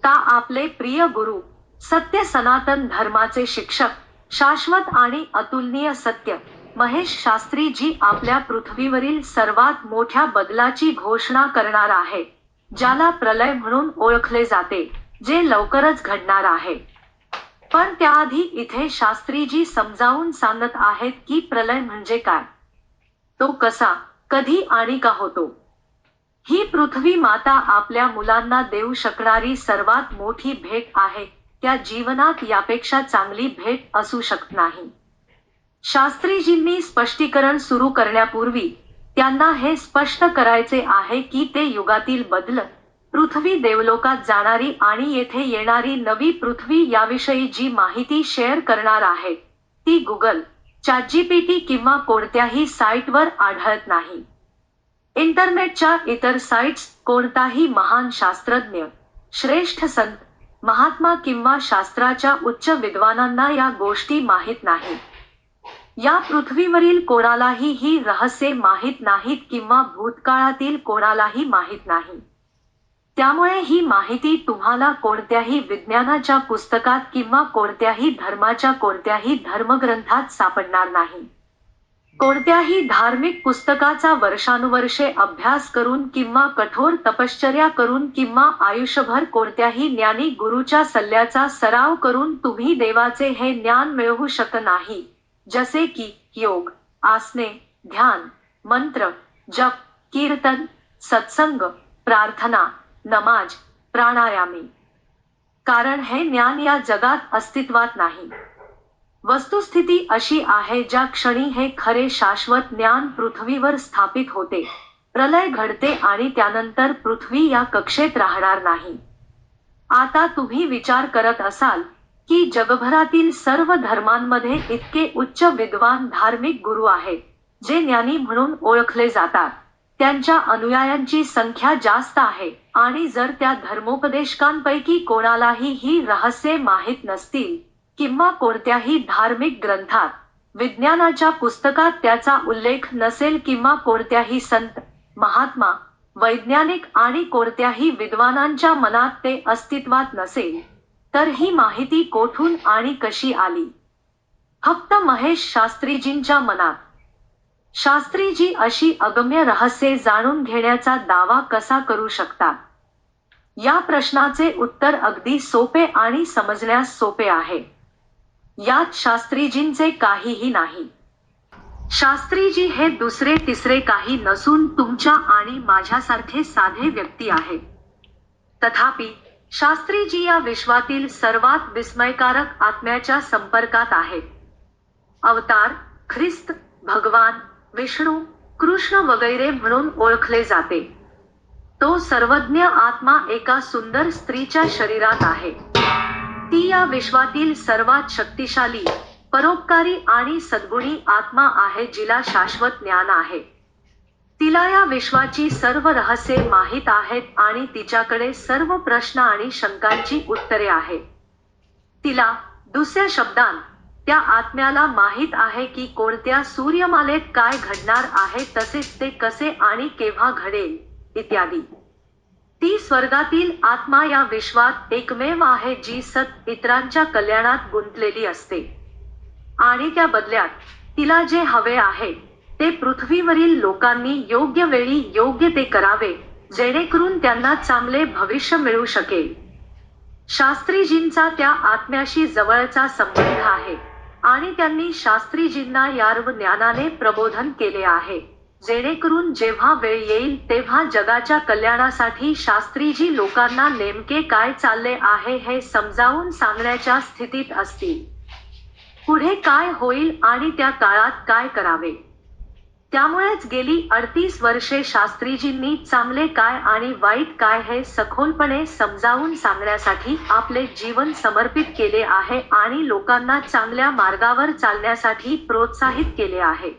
का आपले प्रिय गुरु, सत्य सनातन धर्माचे शिक्षक, शाश्वत आणि अतुलनीय सत्य, महेश शास्त्री जी आपल्या पृथ्वीवरील सर्वात मोठ्या बदलाची घोषणा करणार आहे, ज्याला प्रलय म्हणून ओळखले जाते, जे लवकरच घडणार आहे. पण त्याआधी इथे शास्त्रीजी समजावून सांगत आहेत की प्रलय म्हणजे काय, तो कसा, कधी आणि का होतो. ही पृथ्वी माता आपल्या मुलांना देऊ शकणारी सर्वात मोठी भेट आहे, त्या जीवनात यापेक्षा चांगली भेट असू शकत नाही. शास्त्रीजींनी स्पष्टीकरण सुरू करण्यापूर्वी त्यांना हे स्पष्ट करायचे आहे की ते युगातील बदल, पृथ्वी देवलोकात जाणारी आणि येथे येणारी नवी पृथ्वी याविषयी जी माहिती शेअर करणार आहेत, ती गुगल, चॅटजीपीटी किंवा कोणत्याही साईटवर आढळत नाही. इंटरनेटच्या इतर साइट्स, कोणताही महान शास्त्रज्ञ, श्रेष्ठ संत, महात्मा किंवा शास्त्राच्या उच्च विद्वानांना या गोष्टी माहीत नाहीत. या पृथ्वीवरील कोणालाही ही रहस्ये माहीत नाहीत किंवा भूतकाळातील कोणालाही माहीत नाही. त्यामुळे ही माहिती तुम्हाला कोणत्याही विज्ञानाच्या पुस्तकात किंवा कोणत्याही धर्माच्या कोणत्याही धर्मग्रंथात सापडणार नाही. कोणत्याही धार्मिक पुस्तकाचा वर्षानुवर्षे अभ्यास करून किंवा कठोर तपश्चर्या करून किंवा आयुष्यभर कोणत्याही ज्ञानी गुरूच्या सल्ल्याचा सराव करून तुम्ही देवाचे हे ज्ञान मिळवू शकत नाही, जसे की योग, आसने, ध्यान, मंत्र, जप, कीर्तन, सत्संग, प्रार्थना, नमाज, प्राणायामी. कारण हे ज्ञान या जगात अस्तित्वात नाही. वस्तुस्थिती अशी आहे ज्या क्षणी हे खरे शाश्वत ज्ञान पृथ्वीवर स्थापित होते, प्रलय घडते आणि त्यानंतर पृथ्वी या कक्षेत राहणार नाही. आता तुम्ही विचार करत असाल की जगभरातील सर्व धर्मांमध्ये इतके उच्च विद्वान धार्मिक गुरु आहेत, जे ज्ञानी म्हणून ओळखले जातात, त्यांच्या अनुयायांची संख्या जास्त आहे आणि जर त्या धर्मोपदेशकांपैकी कोणालाही ही रहस्ये माहीत नसतील किंवा कोणत्याही धार्मिक ग्रंथात, विज्ञानाच्या पुस्तकात त्याचा उल्लेख नसेल किंवा कोणत्याही संत, महात्मा, वैज्ञानिक आणि कोणत्याही विद्वानांच्या मनात ते अस्तित्वात नसेल, तर ही माहिती कोठून आणि कशी आली? फक्त महेश शास्त्रीजींच्या मनात. शास्त्रीजी अशी अगम्य रहस्ये जाणून घेण्याचा दावा कसा करू शकतात? या प्रश्नाचे उत्तर अगदी सोपे आणि समजण्यास सोपे आहे. यात शास्त्रीजींचे काहीही नाही. शास्त्रीजी हे दुसरे तिसरे काही नसून तुमच्या आणि माझ्यासारखे साधे व्यक्ती आहेत. तथापि, शास्त्रीजी या विश्वातील सर्वात विस्मयकारक आत्म्याच्या संपर्कात आहेत. अवतार, ख्रिस्त, भगवान, विष्णू, कृष्ण वगैरे म्हणून ओळखले जाते. तो सर्वज्ञ आत्मा एका सुंदर स्त्रीच्या शरीरात आहे. ती या विश्वातील सर्वात शक्तिशाली, परोपकारी आणि सद्गुणी आत्मा आहे जिला शाश्वत ज्ञान आहे. तिला या विश्वाची सर्व रहस्ये माहीत आहेत आणि तिच्याकडे सर्व प्रश्न आणि शंकांची उत्तरे आहेत. तिला, दुसऱ्या शब्दांत, त्या आत्म्याला माहीत आहे की कोणत्या सूर्यमालेत काय घडणार आहे, तसेच ते कसे आणि केव्हा घडेल, इत्यादी. ती स्वर्गातील आत्मा या विश्वात एकमेव आहे जी इतरांच्या कल्याणात गुंतलेली असते. आणि त्या बदल्यात, तिला जे हवे आहे, ते पृथ्वीवरील लोकांनी योग्य वेळी योग्य ते करावे, जेणेकरून त्यांना चांगले भविष्य मिळू शकेल. शास्त्रीजींचा त्या आत्म्याशी जवळचा संबंध आहे आणि त्यांनी शास्त्रीजींना यार्व ज्ञानाने प्रबोधन केले आहे, जेणेकरून जेव्हा वेळ येईल तेव्हा जगाच्या कल्याणासाठी शास्त्रीजी लोकांना नेमके काय चालले आहे हे समजावून सांगण्याच्या स्थितीत असतील. पुढे काय होईल आणि त्या काळात काय करावे. त्यामुळेच गेली 38 वर्षे शास्त्रीजींनी चांगले काय आणि वाईट काय हे सखोलपणे समजावून सांगण्यासाठी आपले जीवन समर्पित केले आहे आणि लोकांना चांगल्या मार्गावर चालण्यासाठी प्रोत्साहित केले आहे.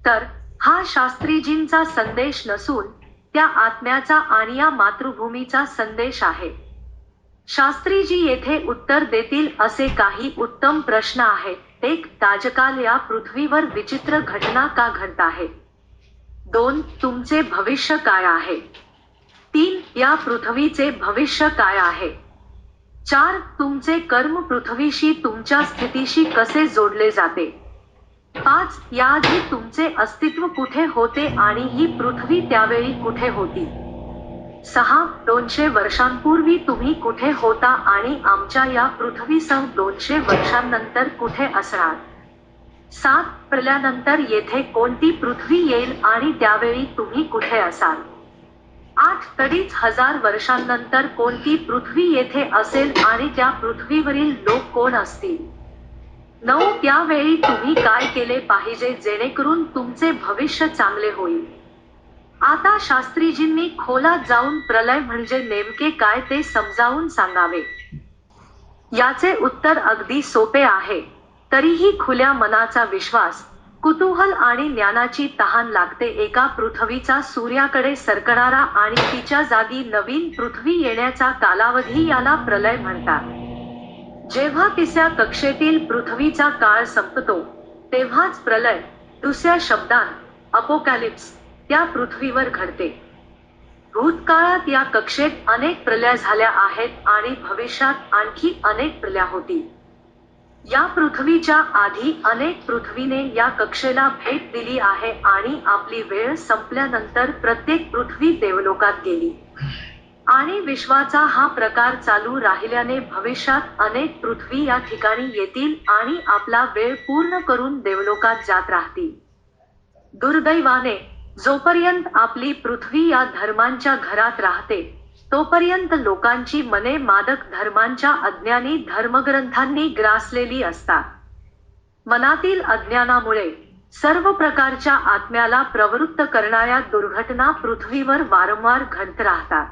तर, हा शास्त्रीजींचा संदेश नसून, त्या आत्म्याचा आणि या मातृभूमीचा संदेश आहे. शास्त्रीजी येथे उत्तर देतील असे काही उत्तम प्रश्न आहेत. 1. ताजकाल या पृथ्वीवर विचित्र घटना का घडत आहेत? 2. तुमचे भविष्य काय आहे? 3. या पृथ्वीचे भविष्य काय आहे? 4. तुमचे कर्म पृथ्वीशी तुमच्या स्थितीशी कसे जोडले जाते. 5. याआधी तुमचे अस्तित्व कुठे होते आणि ही पृथ्वी त्यावेळी कुठे होती. 6. 200 वर्षांपूर्वी तुम्ही कुठे होता आणि आमच्या या पृथ्वीसह 200 वर्षांनंतर कुठे असणार. 7. प्रलयानंतर येथे कोणती पृथ्वी येईल आणि त्यावेळी तुम्ही कुठे असाल. 8. 2,500 वर्षांनंतर कोणती पृथ्वी येथे असेल आणि त्या पृथ्वीवरील लोक कोण असतील. 9. त्यावेळी तुम्ही काय केले पाहिजे जेणेकरून तुमचे भविष्य चांगले होईल. आता शास्त्रीजींनी खोलात जाऊन प्रलय म्हणजे नेमके काय ते समजावून सांगावे. याचे उत्तर अगदी सोपे आहे. तरीही खुल्या मनाचा विश्वास, कुतूहल आणि ज्ञानाची तहान लागते. एका पृथ्वीचा सूर्याकडे सरकणारा आणि तिच्या जागी नवीन पृथ्वी येण्याचा कालावधी याला प्रलय म्हणतात. जेव्हा तिसऱ्या कक्षेतील पृथ्वीचा काळ संपतो तेव्हाच प्रलय, दुसऱ्या शब्दांत अपोकॅलिप्स, त्या पृथ्वीवर घडते. भूतकाळात या कक्षेत अनेक प्रलय झाल्या आहेत आणि भविष्यात आणखी अनेक प्रलय होतील. या पृथ्वीच्या आधी अनेक पृथ्वीने या कक्षेला भेट दिली आहे आणि आपली वेळ संपल्यानंतर प्रत्येक पृथ्वी देवलोकात गेली. आणि विश्वाचा हा प्रकार चालू राहिल्याने भविष्यात अनेक पृथ्वी या ठिकाणी येतील आणि आपला वेळ पूर्ण करून देवलोकात जात राहतील. दुर्दैवाने जोपर्यंत आपली पृथ्वी या धर्मांच्या घरात राहते तोपर्यंत लोकांची मने मादक धर्मांच्या अज्ञानी धर्मग्रंथांनी ग्रासलेली असतात. मनातील अज्ञानामुळे सर्व प्रकारच्या आत्म्याला प्रवृत्त करणाऱ्या दुर्घटना पृथ्वीवर वारंवार घडत राहतात.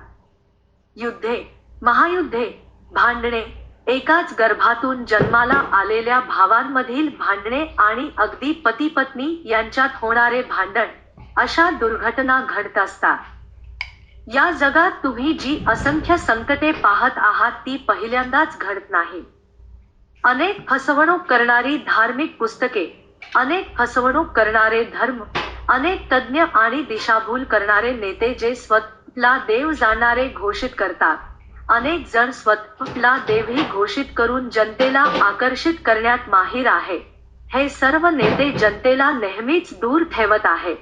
युद्धे, महायुद्धे, भांडणे, एकाच गर्भातून जन्माला आलेल्या भावांमधील भांडणे आणि अगदी पती-पत्नी यांच्यात होणारे भांडण, अशा दुर्घटना घडत असतात. या जगात तुम्ही जी असंख्य संकटे पाहत आहात ती पहिल्यांदाच घडत नाही. अनेक फसवणूक करणारी धार्मिक पुस्तके, अनेक फसवणूक करणारे धर्म, अनेक तज्ञ आणि दिशाभूल करणारे नेते जे स्वतःला देव जाणणारे घोषित करतात, अनेक जण स्वतःला देवही घोषित करून जनतेला आकर्षित करण्यात माहिर आहे. हे सर्व नेते जनतेला नेहमीच दूर ठेवत आहेत.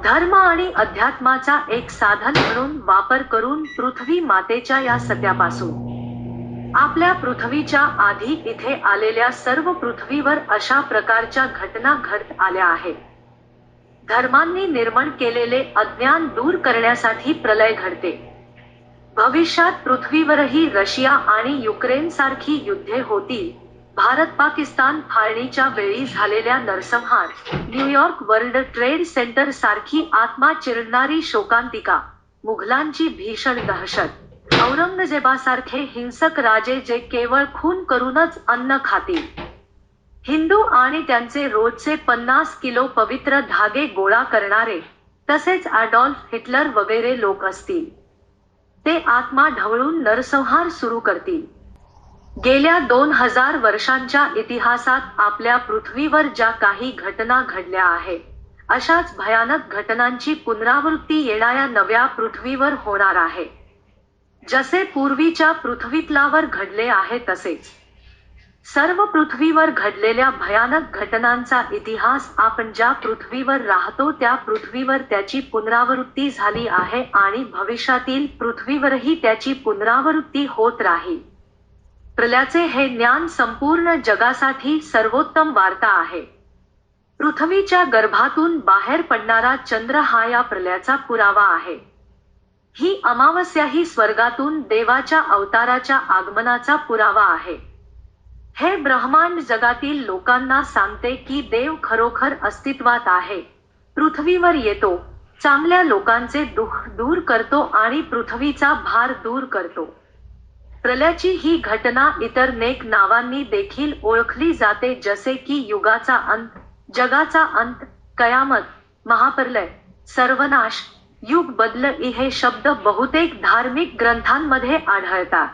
धर्म आणि अध्यात्माचा एक साधन म्हणून वापर करून पृथ्वी मातेच्या या सत्यापासून आपल्या पृथ्वीच्या आधी इथे आलेल्या सर्व पृथ्वीवर अशा प्रकारच्या घटना घडत आल्या आहेत. धर्मांनी निर्माण केलेले अज्ञान दूर करण्यासाठी प्रलय घडते. भविष्यात पृथ्वीवरही रशिया आणि युक्रेन सारखी युद्धे होतील. भारत-पाकिस्तान फाळणीच्या वेळी झालेल्या नरसंहार, न्यूयॉर्क वर्ल्ड ट्रेड सेंटर सारखी आत्मा चिरडणारी शोकांतिका, मुघलांची भीषण दहशत, औरंगजेबासारखे हिंसक राजे जे केवळ खून करूनच अन्न खातील, हिंदू आणि त्यांचे रोजचे 50 किलो पवित्र धागे गोळा करणारे, तसेच ॲडॉल्फ हिटलर वगैरे लोक असतील. ते आत्मा ढवळून नरसंहार सुरू करतील. गेल्या 2000 वर्षांच्या इतिहासात आपल्या पृथ्वीवर ज्या काही घटना घडल्या आहेत, अशाच भयानक घटनांची पुनरावृत्ती येणाऱ्या नव्या पृथ्वीवर होणार आहे. जसे पूर्वीच्या पृथ्वीतलावर घडले आहे तसेच सर्व पृथ्वीवर घडलेल्या भयानक घटनांचा इतिहास आपण ज्या पृथ्वीवर राहतो त्या पृथ्वीवर त्याची पुनरावृत्ती झाली आहे आणि भविष्यातील पृथ्वीवरही त्याची पुनरावृत्ती होत राहील. प्रलयाचे हे ज्ञान संपूर्ण जगासाठी सर्वोत्तम वार्ता आहे. पृथ्वीच्या गर्भातून बाहेर पडणारा चंद्र हा या प्रलयाचा पुरावा आहे. ही अमावस्याही स्वर्गातून देवाच्या अवताराच्या आगमनाचा पुरावा आहे. हे ब्रह्मांड जगातील लोकांना सांगते की देव खरोखर अस्तित्वात आहे, पृथ्वीवर येतो, चांगल्या लोकांचे दुःख दूर करतो आणि पृथ्वीचा भार दूर करतो. प्रलयाची ही घटना इतर नेक नावांनी देखील ओळखली जाते जसे की युगाचा अंत, जगाचा अंत, कयामत, महाप्रलय, सर्वनाश, युग बदल हे शब्द बहुतेक धार्मिक ग्रंथांमध्ये आढळतात.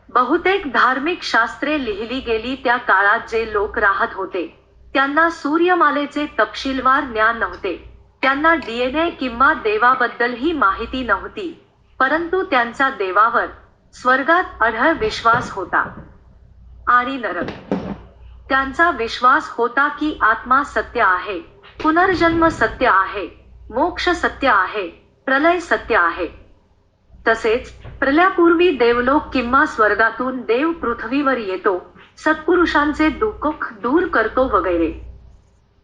बहुतेक धार्मिक शास्त्रे लिहिली गेली त्या काळात जे लोक राहत होते त्यांना सूर्यमालेचे तपशीलवार ज्ञान नव्हते. त्यांना DNA किंवा देवाबद्दलही माहिती नव्हती, परंतु त्यांचा देवावर स्वर्गात अढळ विश्वास होता आणि नरक. त्यांचा विश्वास होता की आत्मा सत्य आहे, पुनर्जन्म सत्य आहे, मोक्ष सत्य आहे, प्रलय सत्य आहे. तसेच प्रलयापूर्वी देवलोक किंवा स्वर्गातून देव पृथ्वीवर येतो, सत्पुरुषांचे दुःख दूर करतो वगैरे.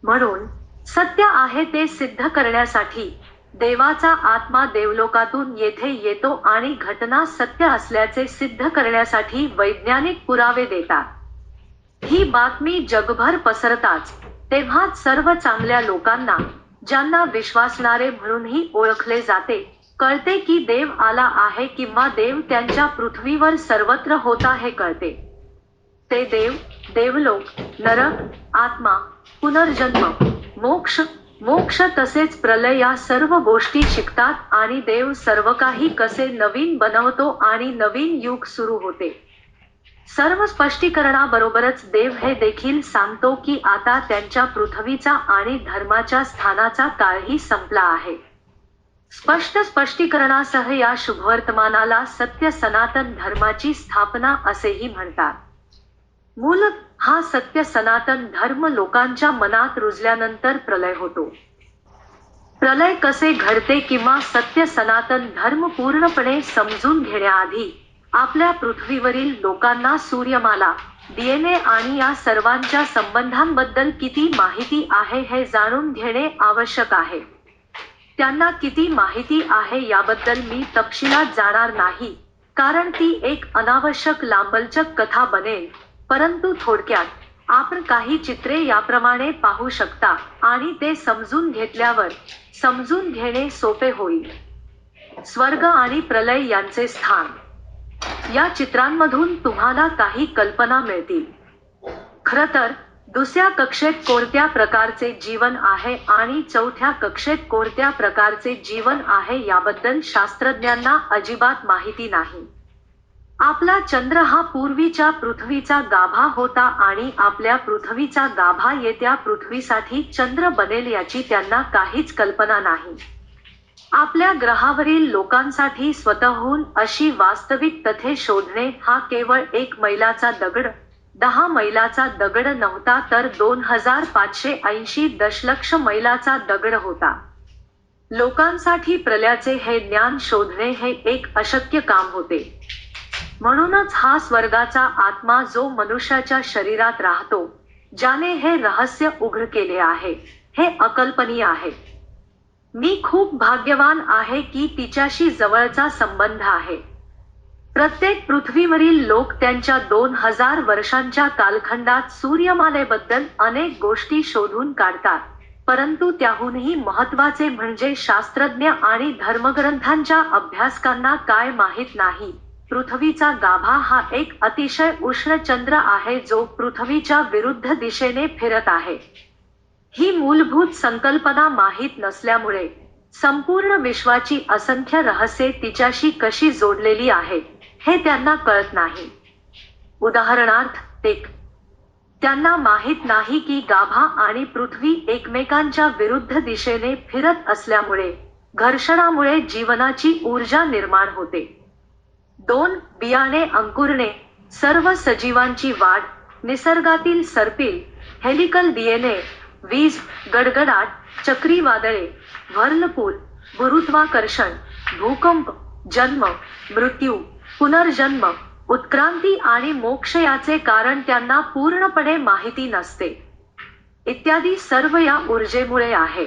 म्हणून सत्य आहे ते सिद्ध करण्यासाठी देवाचा आत्मा देवलोकातून येथे येतो आणि घटना सत्य असल्याचे सिद्ध करण्यासाठी वैज्ञानिक पुरावे देतात. ही बातमी जगभर पसरताच तेव्हाच सर्व चांगल्या लोकांना, ज्यांना विश्वासणारे म्हणूनही ओळखले जाते, कळते की देव आला आहे किंवा देव त्यांच्या पृथ्वीवर सर्वत्र होता हे कळते. ते देव, देवलोक, नरक, आत्मा, पुनर्जन्म, मोक्ष, मोक्ष तसेच प्रलय या सर्व गोष्टी शिकतात आणि देव सर्व काही कसे नवीन बनवतो आणि नवीन युग सुरू होते. सर्व स्पष्टीकरणाबरोबरच देव हे देखील सांगतो की आता त्यांच्या पृथ्वीचा आणि धर्माच्या स्थानाचा काळही संपला आहे. स्पष्ट स्पष्टीकरणासह या शुभवर्तमानाला सत्य सनातन धर्माची स्थापना असेही म्हणतात. मूलतः हा सत्य सनातन धर्म लोकांच्या मनात रुजल्यानंतर प्रलय होतो. प्रलय कसे घडते किंवा सत्य सनातन धर्म पूर्णपणे समजून घेण्याआधी आपल्या पृथ्वीवरील लोकांना सूर्यमाला, डीएनए आणि या सर्वांच्या संबंधांबद्दल किती माहिती आहे हे जाणून घेणे आवश्यक आहे. त्यांना किती माहिती आहे याबद्दल मी तपशिलात जाणार नाही, कारण ती एक अनावश्यक लांबलचक कथा बनेल, परंतु थोडक्यात आपण काही चित्रे याप्रमाणे पाहू शकता आणि ते समजून घेतल्यावर समजून घेणे सोपे होईल. स्वर्ग आणि प्रलय यांचे स्थान. या चित्रांमधून तुम्हाला काही कल्पना मिळतील. खरं तर दुसऱ्या कक्षेत कोणत्या प्रकारचे जीवन आहे आणि चौथ्या कक्षेत कोणत्या प्रकारचे जीवन आहे याबद्दल शास्त्रज्ञांना अजिबात माहिती नाही. आपला चंद्र हा पूर्वीच्या पृथ्वीचा गाभा होता आणि आपल्या पृथ्वीचा गाभा येत्या पृथ्वीसाठी चंद्र बनेल याची त्यांना काहीच कल्पना नाही. आपल्या ग्रहावरील लोकांसाठी स्वतःहून अशी वास्तविक तथ्ये शोधणे हा केवळ 1 मैलाचा दगड, 10 मैलाचा दगड नव्हता तर 2580 दशलक्ष मैलाचा दगड होता. लोकांसाठी प्रलयाचे हे ज्ञान शोधणे हे एक अशक्य काम होते. म्हणूनच हा स्वर्गाचा आत्मा जो मनुष्याच्या शरीरात राहतो, ज्याने हे रहस्य उघड केले आहे, हे अकल्पनीय आहे. मी खूप भाग्यवान आहे की तिच्याशी जवळचा संबंध आहे. प्रत्येक पृथ्वीवरील लोक त्यांच्या 2000 वर्षांच्या कालखंडात सूर्यमालेबद्दल अनेक गोष्टी शोधून काढतात, परंतु त्याहूनही महत्त्वाचे म्हणजे शास्त्रज्ञ आणि धर्मग्रंथांच्या अभ्यासकांना काय माहीत नाही. पृथ्वीचा गाभा हा एक अतिशय उष्ण चंद्र आहे जो पृथ्वीच्या विरुद्ध दिशेने फिरत आहे. ही मूलभूत संकल्पना माहीत नसल्यामुळे संपूर्ण विश्वाची असंख्य रहस्ये तिच्याशी कशी जोडलेली आहेत हे त्यांना कळत नाही. उदाहरणार्थ, त्यांना माहीत नाही की गाभा आणि पृथ्वी एकमेकांच्या विरुद्ध दिशेने फिरत असल्यामुळे घर्षणामुळे जीवनाची ऊर्जा निर्माण होते. 2. बियाणे अंकुरणे, सर्व सजीवांची वाढ, निसर्गातील सर्पिल, हेलिकल डीएनए, वीज, गडगडाट, चक्रीवादळे, व्हर्लपूल, गुरुत्वाकर्षण, भूकंप, जन्म, मृत्यू, पुनर्जन्म, उत्क्रांती आणि मोक्ष याचे कारण त्यांना पूर्णपणे माहिती नसते. इत्यादी सर्व या ऊर्जेमुळे आहे.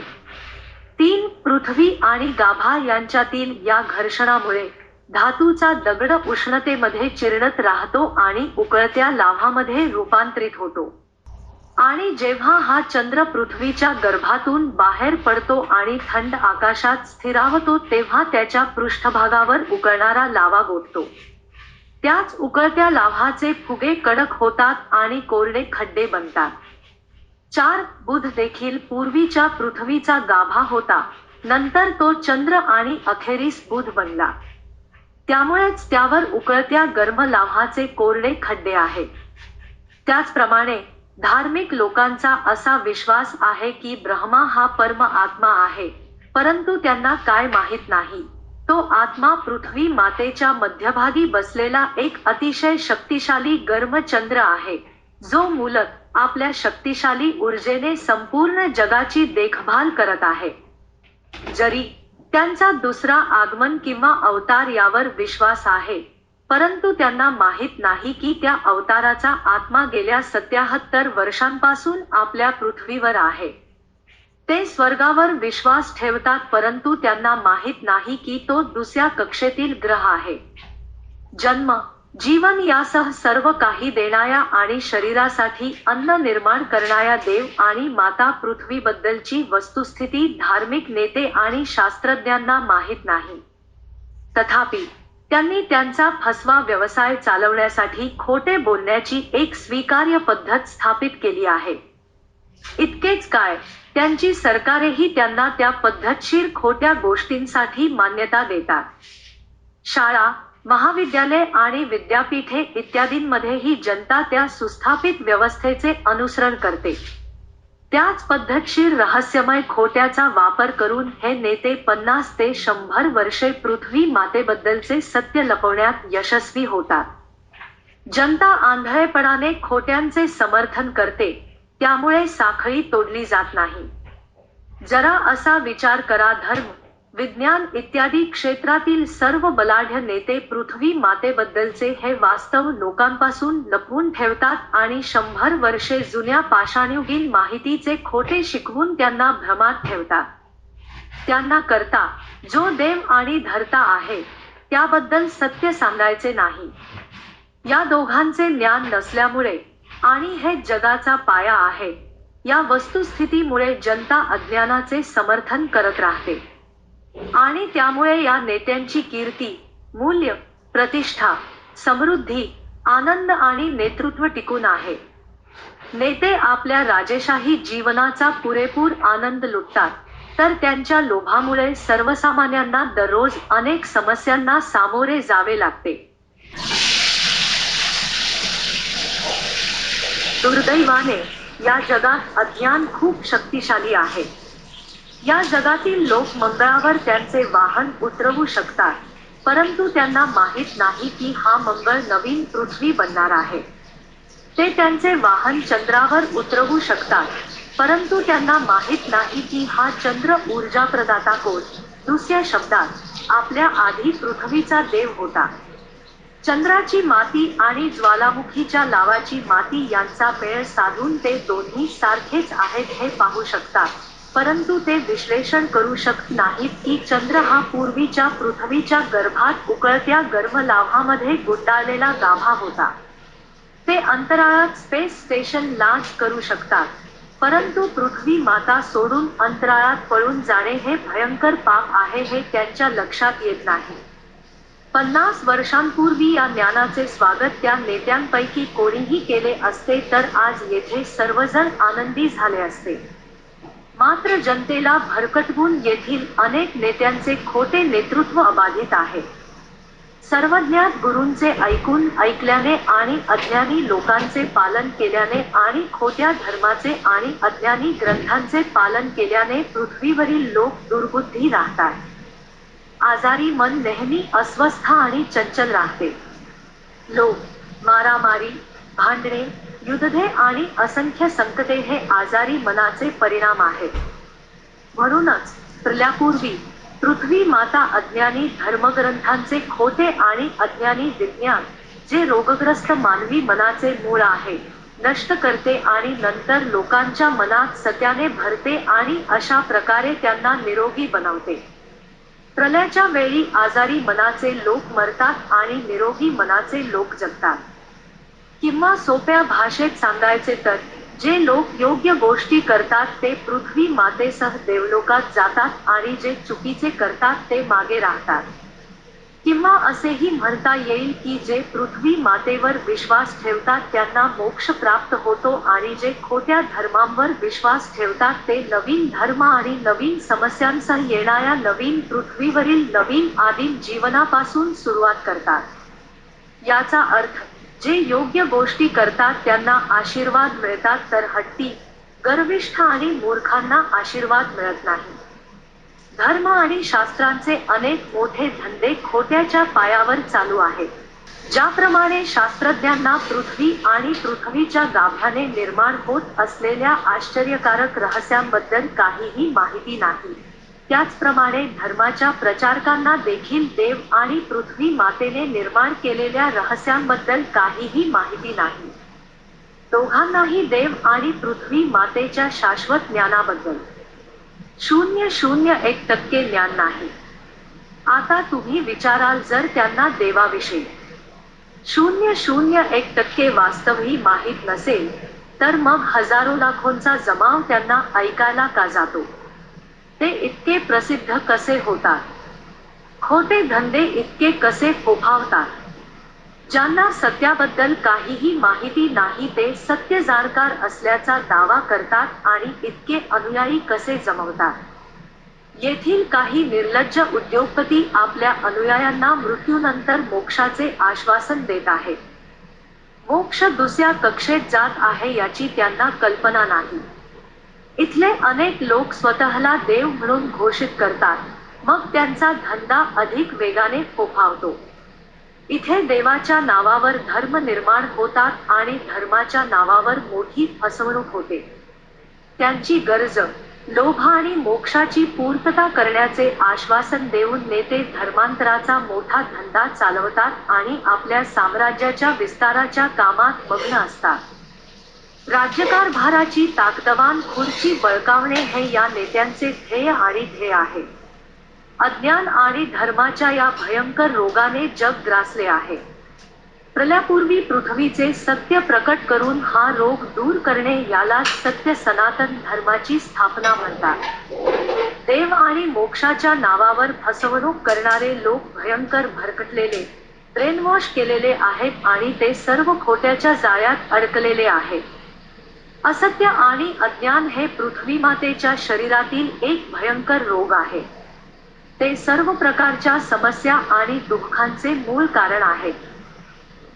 3. पृथ्वी आणि गाभा यांच्यातील या घर्षणामुळे धातूचा दगड उष्णतेमध्ये चिरडत राहतो आणि उकळत्या लाव्हामध्ये रूपांतरित होतो. आणि जेव्हा हा चंद्र पृथ्वीच्या गर्भातून बाहेर पडतो आणि थंड आकाशात स्थिरावतो तेव्हा त्याच्या पृष्ठभागावर उकळणारा लावा गोठतो. त्याच उकळत्या लाव्हाचे फुगे कडक होतात आणि कोरडे खड्डे बनतात. 4. बुध देखील पूर्वीच्या पृथ्वीचा गाभा होता, नंतर तो चंद्र आणि अखेरीस बुध बनला. त्यामुळेच त्यावर उकळत्या गर्म लाव्हाचे कोरडे खड्डे आहेत. त्याचप्रमाणे धार्मिक लोकांचा असा विश्वास आहे की ब्रह्मा हा परम आत्मा आहे, परंतु त्यांना काय माहीत नाही, तो आत्मा पृथ्वी मातेच्या मध्यभागी बसलेला एक अतिशय शक्तिशाली गर्म चंद्र आहे, जो मूलत आपल्या शक्तिशाली ऊर्जेने संपूर्ण जगाची देखभाल करत आहे. जरी त्यांचा दुसरा आगमन किंवा अवतार यावर विश्वास आहे, परंतु त्यांना माहीत नाही की त्या अवताराचा आत्मा गेल्या 77 वर्षांपासून आपल्या पृथ्वीवर आहे. ते स्वर्गावर विश्वास ठेवतात, परंतु त्यांना माहीत नाही की तो दुसऱ्या कक्षेतील ग्रह आहे. जन्म, जीवन यासह सर्व काही देणाऱ्या आणि शरीरासाठी अन्न निर्माण करणाऱ्या देव आणि माता पृथ्वीबद्दलची वस्तुस्थिती धार्मिक नेते आणि शास्त्रज्ञांना माहीत नाही. तथापि, त्यांनी त्यांचा फसवा व्यवसाय चालवण्यासाठी खोटे बोलण्याची एक स्वीकार्य पद्धत स्थापित केली आहे. इतकेच काय, त्यांची सरकारेही त्यांना त्या पद्धतशीर खोट्या गोष्टींसाठी मान्यता देतात. शाळा, महाविद्यालये आणि विद्यापीठे इत्यादींमध्येही जनता त्या सुस्थापित व्यवस्थेचे अनुसरण करते. त्याच पद्धतशीर रहस्यमय खोट्याचा वापर करून हे नेते 50 ते 100 वर्षे पृथ्वी मातेबद्दलचे सत्य लपवण्यात यशस्वी होतात. जनता आंधळेपणाने खोट्यांचे समर्थन करते, त्यामुळे साखळी तोडली जात नाही. जरा असा विचार करा, धर्म, विज्ञान इत्यादी क्षेत्रातील सर्व बलाढ्य नेते पृथ्वी मातेबद्दलचे हे वास्तव लोकांपासून लपवून ठेवतात आणि 100 वर्षे जुन्या पाषाणयुगीन माहितीचे खोटे शिकवून त्यांना भ्रमात ठेवतात. त्यांना करता, जो देव आणि धर्ता आहे, त्याबद्दल सत्य सांगायचे नाही. या दोघांचे ज्ञान नसल्यामुळे, आणि हे जगाचा पाया आहे, या वस्तुस्थितीमुळे जनता अज्ञानाचे समर्थन करत राहते. आणि त्यामुळे या नेत्यांची कीर्ती, मूल्य, प्रतिष्ठा, समृद्धी, आनंद आणि नेतृत्व टिकून आहे. नेते आपल्या राजेशाही जीवनाचा पुरेपूर आनंद लुटतात, तर त्यांच्या लोभामुळे सर्वसामान्यांना दररोज अनेक समस्यांना सामोरे जावे लागते. दुर्दैवाने, या जगात अज्ञान खूप शक्तिशाली आहे. या जगातील लोक मंगळावर त्यांचे वाहन उतरवू शकतात, परंतु त्यांना माहीत नाही की हा मंगळ नवीन पृथ्वी बनणार आहे. ते त्यांचे वाहन चंद्रावर उतरवू शकतात, परंतु त्यांना माहीत नाही की हा चंद्र ऊर्जाप्रदाता कोण, दुसऱ्या शब्दात, आपल्या आधी पृथ्वीचा देव होता. चंद्राची माती आणि ज्वालामुखीच्या लावाची माती यांचा मेळ साधून ते दोन्ही सारखेच आहेत हे पाहू शकतात, परंतु ते विश्लेषण करू शकत नाहीत की चंद्र हा पूर्वीच्या पृथ्वीच्या गर्भात उकळत्या गर्म लाव्हामध्ये गुंडाळलेला गाभा होता. ते अंतराळात स्पेस स्टेशन लॉन्च करू शकतात, परंतु पृथ्वी माता सोडून अंतराळात पळून जाणे हे भयंकर पाप आहे हे त्यांच्या लक्षात येत नाही. 50 वर्षांपूर्वी या ज्ञानाचे स्वागत त्या नेत्यांपैकी कोणीही केले असते तर आज येथे सर्वजण आनंदी झाले असते. मात्र जनतेला भरकटवून येथील अनेक नेत्यांचे खोटे नेतृत्व अबाधित आहे. सर्वज्ञात गुरूंचे ऐकल्याने आणि अज्ञानी लोकांचे पालन केल्याने आणि खोट्या धर्माचे आणि अज्ञानी ग्रंथांचे पालन केल्याने पृथ्वीवरील लोक दुर्बुद्धी राहतात. आजारी मन नेहमी अस्वस्थ आणि चंचल राहते. लोभ, मारामारी, भांडणे, युद्धे आणि असंख्य संकटे हे आजारी मनाचे परिणाम आहेत. म्हणूनच, प्रलयापूर्वी, पृथ्वी माता अज्ञानी धर्मग्रंथांचे खोटे आणि अज्ञानी विज्ञान, जे रोगग्रस्त मानवी मनाचे मूळ आहे, नष्ट करते आणि नंतर लोकांच्या मनात सत्याने भरते आणि अशा प्रकारे त्यांना निरोगी बनवते. प्रलयाच्या वेळी आजारी मनाचे लोक मरतात आणि निरोगी मनाचे लोक जगतात. किंवा सोप्या भाषेत सांगायचे तर, जे लोक योग्य गोष्टी करतात ते पृथ्वी मातेसह देवलोकात जातात आणि जे चुकीचे करतात ते मागे राहतात. किंवा असेही म्हणता येईल की जे पृथ्वी मातेवर विश्वास ठेवतात त्यांना मोक्ष प्राप्त होतो आणि जे खोट्या धर्मांवर विश्वास ठेवतात ते नवीन धर्म आणि नवीन समस्यांसह येणाऱ्या नवीन पृथ्वीवरील नवीन आदिम जीवनापासून सुरुवात करतात. याचा अर्थ, जे योग्य गोष्टी करतात त्यांना आशीर्वाद मिळतात तर हट्टी, गर्विष्ठ आणि मूर्खांना आशीर्वाद मिळत नाही. धर्म आणि शास्त्रांचे अनेक मोठे धंदे खोट्याच्या पायावर चालू आहेत. ज्याप्रमाणे शास्त्रज्ञांना पृथ्वी आणि पृथ्वीच्या गाभ्याने निर्माण होत असलेल्या आश्चर्यकारक रहस्यांबद्दल काहीही माहिती नाही, त्याचप्रमाणे धर्माच्या प्रचारकांना देखील देव आणि पृथ्वी मातेने निर्माण केलेल्या रहस्यांबद्दल काहीही माहिती नाही. दोघांनाही देव आणि पृथ्वी मातेच्या शाश्वत ज्ञानाबद्दल 0.01% ज्ञान नाही. आता तुम्ही विचाराल, जर त्यांना देवाविषयी 0.01% वास्तवही माहीत नसेल, तर मग हजारो लाखोंचा जमाव त्यांना ऐकायला का जातो? ते इतके प्रसिद्ध कसे होतात? खोटे धंदे इतके कसे फोफावतात? ज्यांना सत्याबद्दल काहीही माहिती नाही ते सत्य जाणकार असल्याचा दावा करतात आणि इतके अनुयायी कसे जमवतात? येथील काही निर्लज्ज उद्योगपती आपल्या अनुयायांना मृत्यूनंतर मोक्षाचे आश्वासन देत आहेत. मोक्ष दुसऱ्या कक्षेत जात आहे याची त्यांना कल्पना नाही. इथले अनेक लोक स्वतःला देव म्हणून घोषित करतात, मग त्यांचा धंदा अधिक वेगाने फोफावतो. इथे देवाच्या नावावर धर्म निर्माण होतात आणि धर्माच्या नावावर मोठी फसवणूक होते. त्यांची गरज, लोभ आणि मोक्षाची पूर्तता करण्याचे आश्वासन देऊन नेते धर्मांतराचा मोठा धंदा चालवतात आणि आपल्या साम्राज्याच्या विस्ताराच्या कामात मग्न असतात. राज्यकारभाराची ताकदवान खुर्ची बळकावणे हे या नेत्यांचे ध्येय आणि ध्येय आहे. अज्ञान आणि धर्माच्या या भयंकर रोगाने जग ग्रासले आहे. प्रलयापूर्वी पृथ्वीचे सत्य प्रकट करून हा रोग दूर करणे यालाच सत्य सनातन धर्माची स्थापना म्हणतात. देव आणि मोक्षाच्या नावावर फसवणूक करणारे लोक भयंकर भरकटलेले, ब्रेनवॉश केलेले आहेत आणि ते सर्व खोट्याच्या जाळ्यात अडकलेले आहेत. असत्य आणि अज्ञान हे पृथ्वीमातेच्या शरीरातील एक भयंकर रोग आहे. ते सर्व प्रकारच्या समस्या आणि दुःखांचे मूळ कारण आहेत.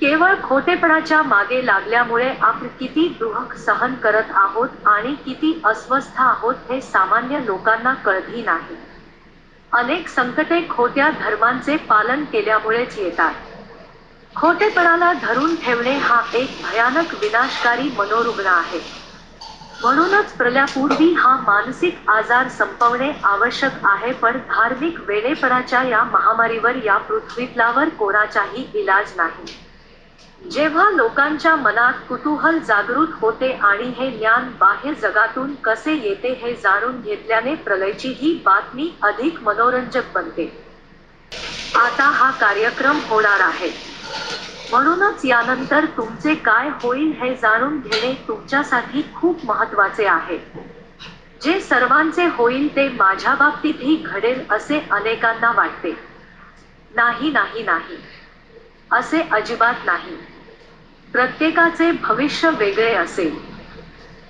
केवळ खोटेपणाच्या मागे लागल्यामुळे आपण किती दुःख सहन करत आहोत आणि किती अस्वस्थ आहोत हे सामान्य लोकांना कळतही नाही. अनेक संकटे खोट्या धर्मांचे पालन केल्यामुळेच येतात. खोटेपणाला धरून ठेवणे हा एक भयानक विनाशकारी मनोरुग्ण आहे. म्हणूनच प्रलयापूर्वी हा मानसिक आजार संपवणे आवश्यक आहे. पण धार्मिक वेडेपणाच्या या महामारीवर या पृथ्वीतलावर कोणाचाही इलाज नाही. जेव्हा लोकांच्या मनात कुतूहल जागृत होते आणि हे ज्ञान बाह्य जगातून कसे येते हे जाणून घेतल्याने प्रलयाची ही बातमी अधिक मनोरंजक बनते. आता हा कार्यक्रम होणार आहे. म्हणूनच यानंतर तुमचे काय होईल हे जाणून घेणे तुमच्यासाठी खूप महत्त्वाचे आहे. जे सर्वांचे होईल ते माझ्या बाबतीतही घडेल असे अनेकांना वाटते. नाही नाही नाही. असे अजिबात नाही. प्रत्येकाचे भविष्य वेगळे असेल.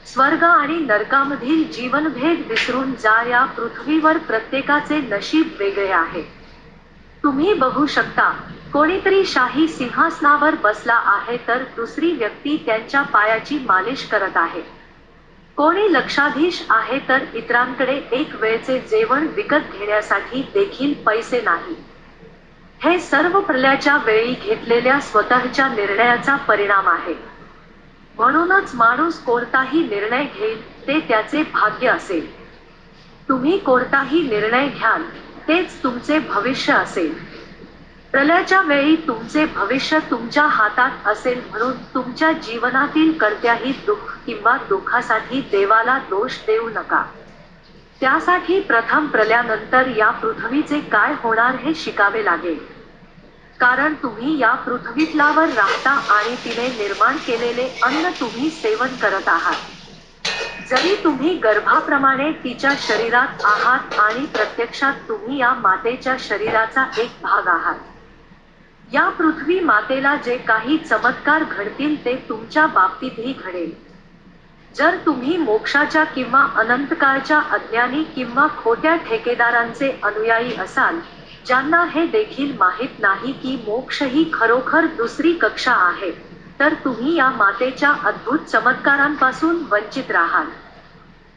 स्वर्ग आणि नरकामधील जीवनभेद विसरून जा. या पृथ्वीवर प्रत्येकाचे नशीब वेगळे आहे. तुम्ही बघू शकता, कोणीतरी शाही सिंहासनावर बसला आहे तर दुसरी व्यक्ती त्यांच्या पायाची मालिश करत आहे. कोणी लक्षाधीश आहे तर इतरांकडे एक वेळचे जेवण विकत घेण्यासाठी देखील पैसे नाही. हे सर्व प्रलयाच्या वेळी घेतलेल्या स्वतःच्या निर्णयाचा परिणाम आहे. म्हणूनच माणूस कोणताही निर्णय घेईल ते त्याचे भाग्य असेल. तुम्ही कोणताही निर्णय घ्याल तेच तुमचे भविष्य असेल. प्रलयाच्या वेळी तुमचे भविष्य तुमच्या हातात असेल. म्हणून तुमच्या जीवनातील कोणत्याही दुःख किंवा दुःखासाठी देवाला दोष देऊ नका. त्यासाठी प्रथम प्रलयानंतर या पृथ्वीचे काय होणार हे शिकावे लागेल. कारण तुम्ही या पृथ्वीतलावर राहता आणि तिने निर्माण केलेले अन्न तुम्ही सेवन करत आहात. जरी तुम्ही गर्भाप्रमाणे तिच्या शरीरात आहात आणि प्रत्यक्षात तुम्ही या मातेच्या शरीराचा एक भाग आहात. या पृथ्वी मातेला जे काही चमत्कार घडतील ते तुमच्या बाबतीतही घडेल. जर तुम्ही मोक्षाच्या किंवा अनंतकाळच्या अज्ञानी किंवा खोट्या ठेकेदारांचे अनुयायी असाल, ज्यांना हे देखील माहीत नाही की मोक्ष ही खरोखर दुसरी कक्षा आहे, तर तुम्ही या मातेच्या अद्भुत चमत्कारांपासून वंचित राहाल.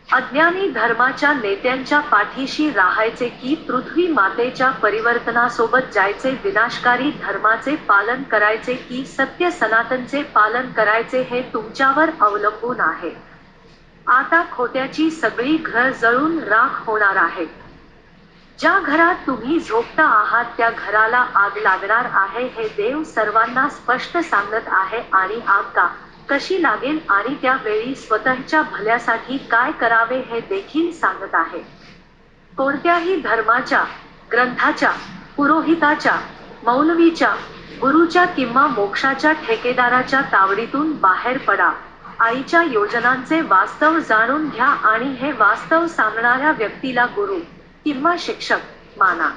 अज्ञानी धर्माच्या नेत्यांच्या पाठीशी राहायचे की पृथ्वी मातेच्या परिवर्तनासोबत जायचे, विनाशकारी धर्माचे पालन करायचे की सत्य सनातनचे पालन करायचे हे तुमच्यावर अवलंबून आहे. आता खोट्याची सगळी घरं जळून राख होणार आहेत. ज्या घरात तुम्ही झोपता आहात त्या घराला आग लागणार आहे हे देव सर्वांना स्पष्ट सांगत आहे, आणि आग का, कशी लागेल आणि त्या वेळी स्वतःच्या भल्यासाठी काय करावे हे देखील सांगत आहे. कोणत्याही धर्माच्या, ग्रंथाच्या, पुरोहिताच्या, मौलवीच्या, गुरुच्या किंवा मोक्षाच्या ठेकेदाराच्या तावडीतून बाहेर पडा. आईच्या योजनांचे वास्तव जाणून घ्या आणि हे वास्तव सांगणाऱ्या व्यक्तीला गुरु किंवा शिक्षक माना.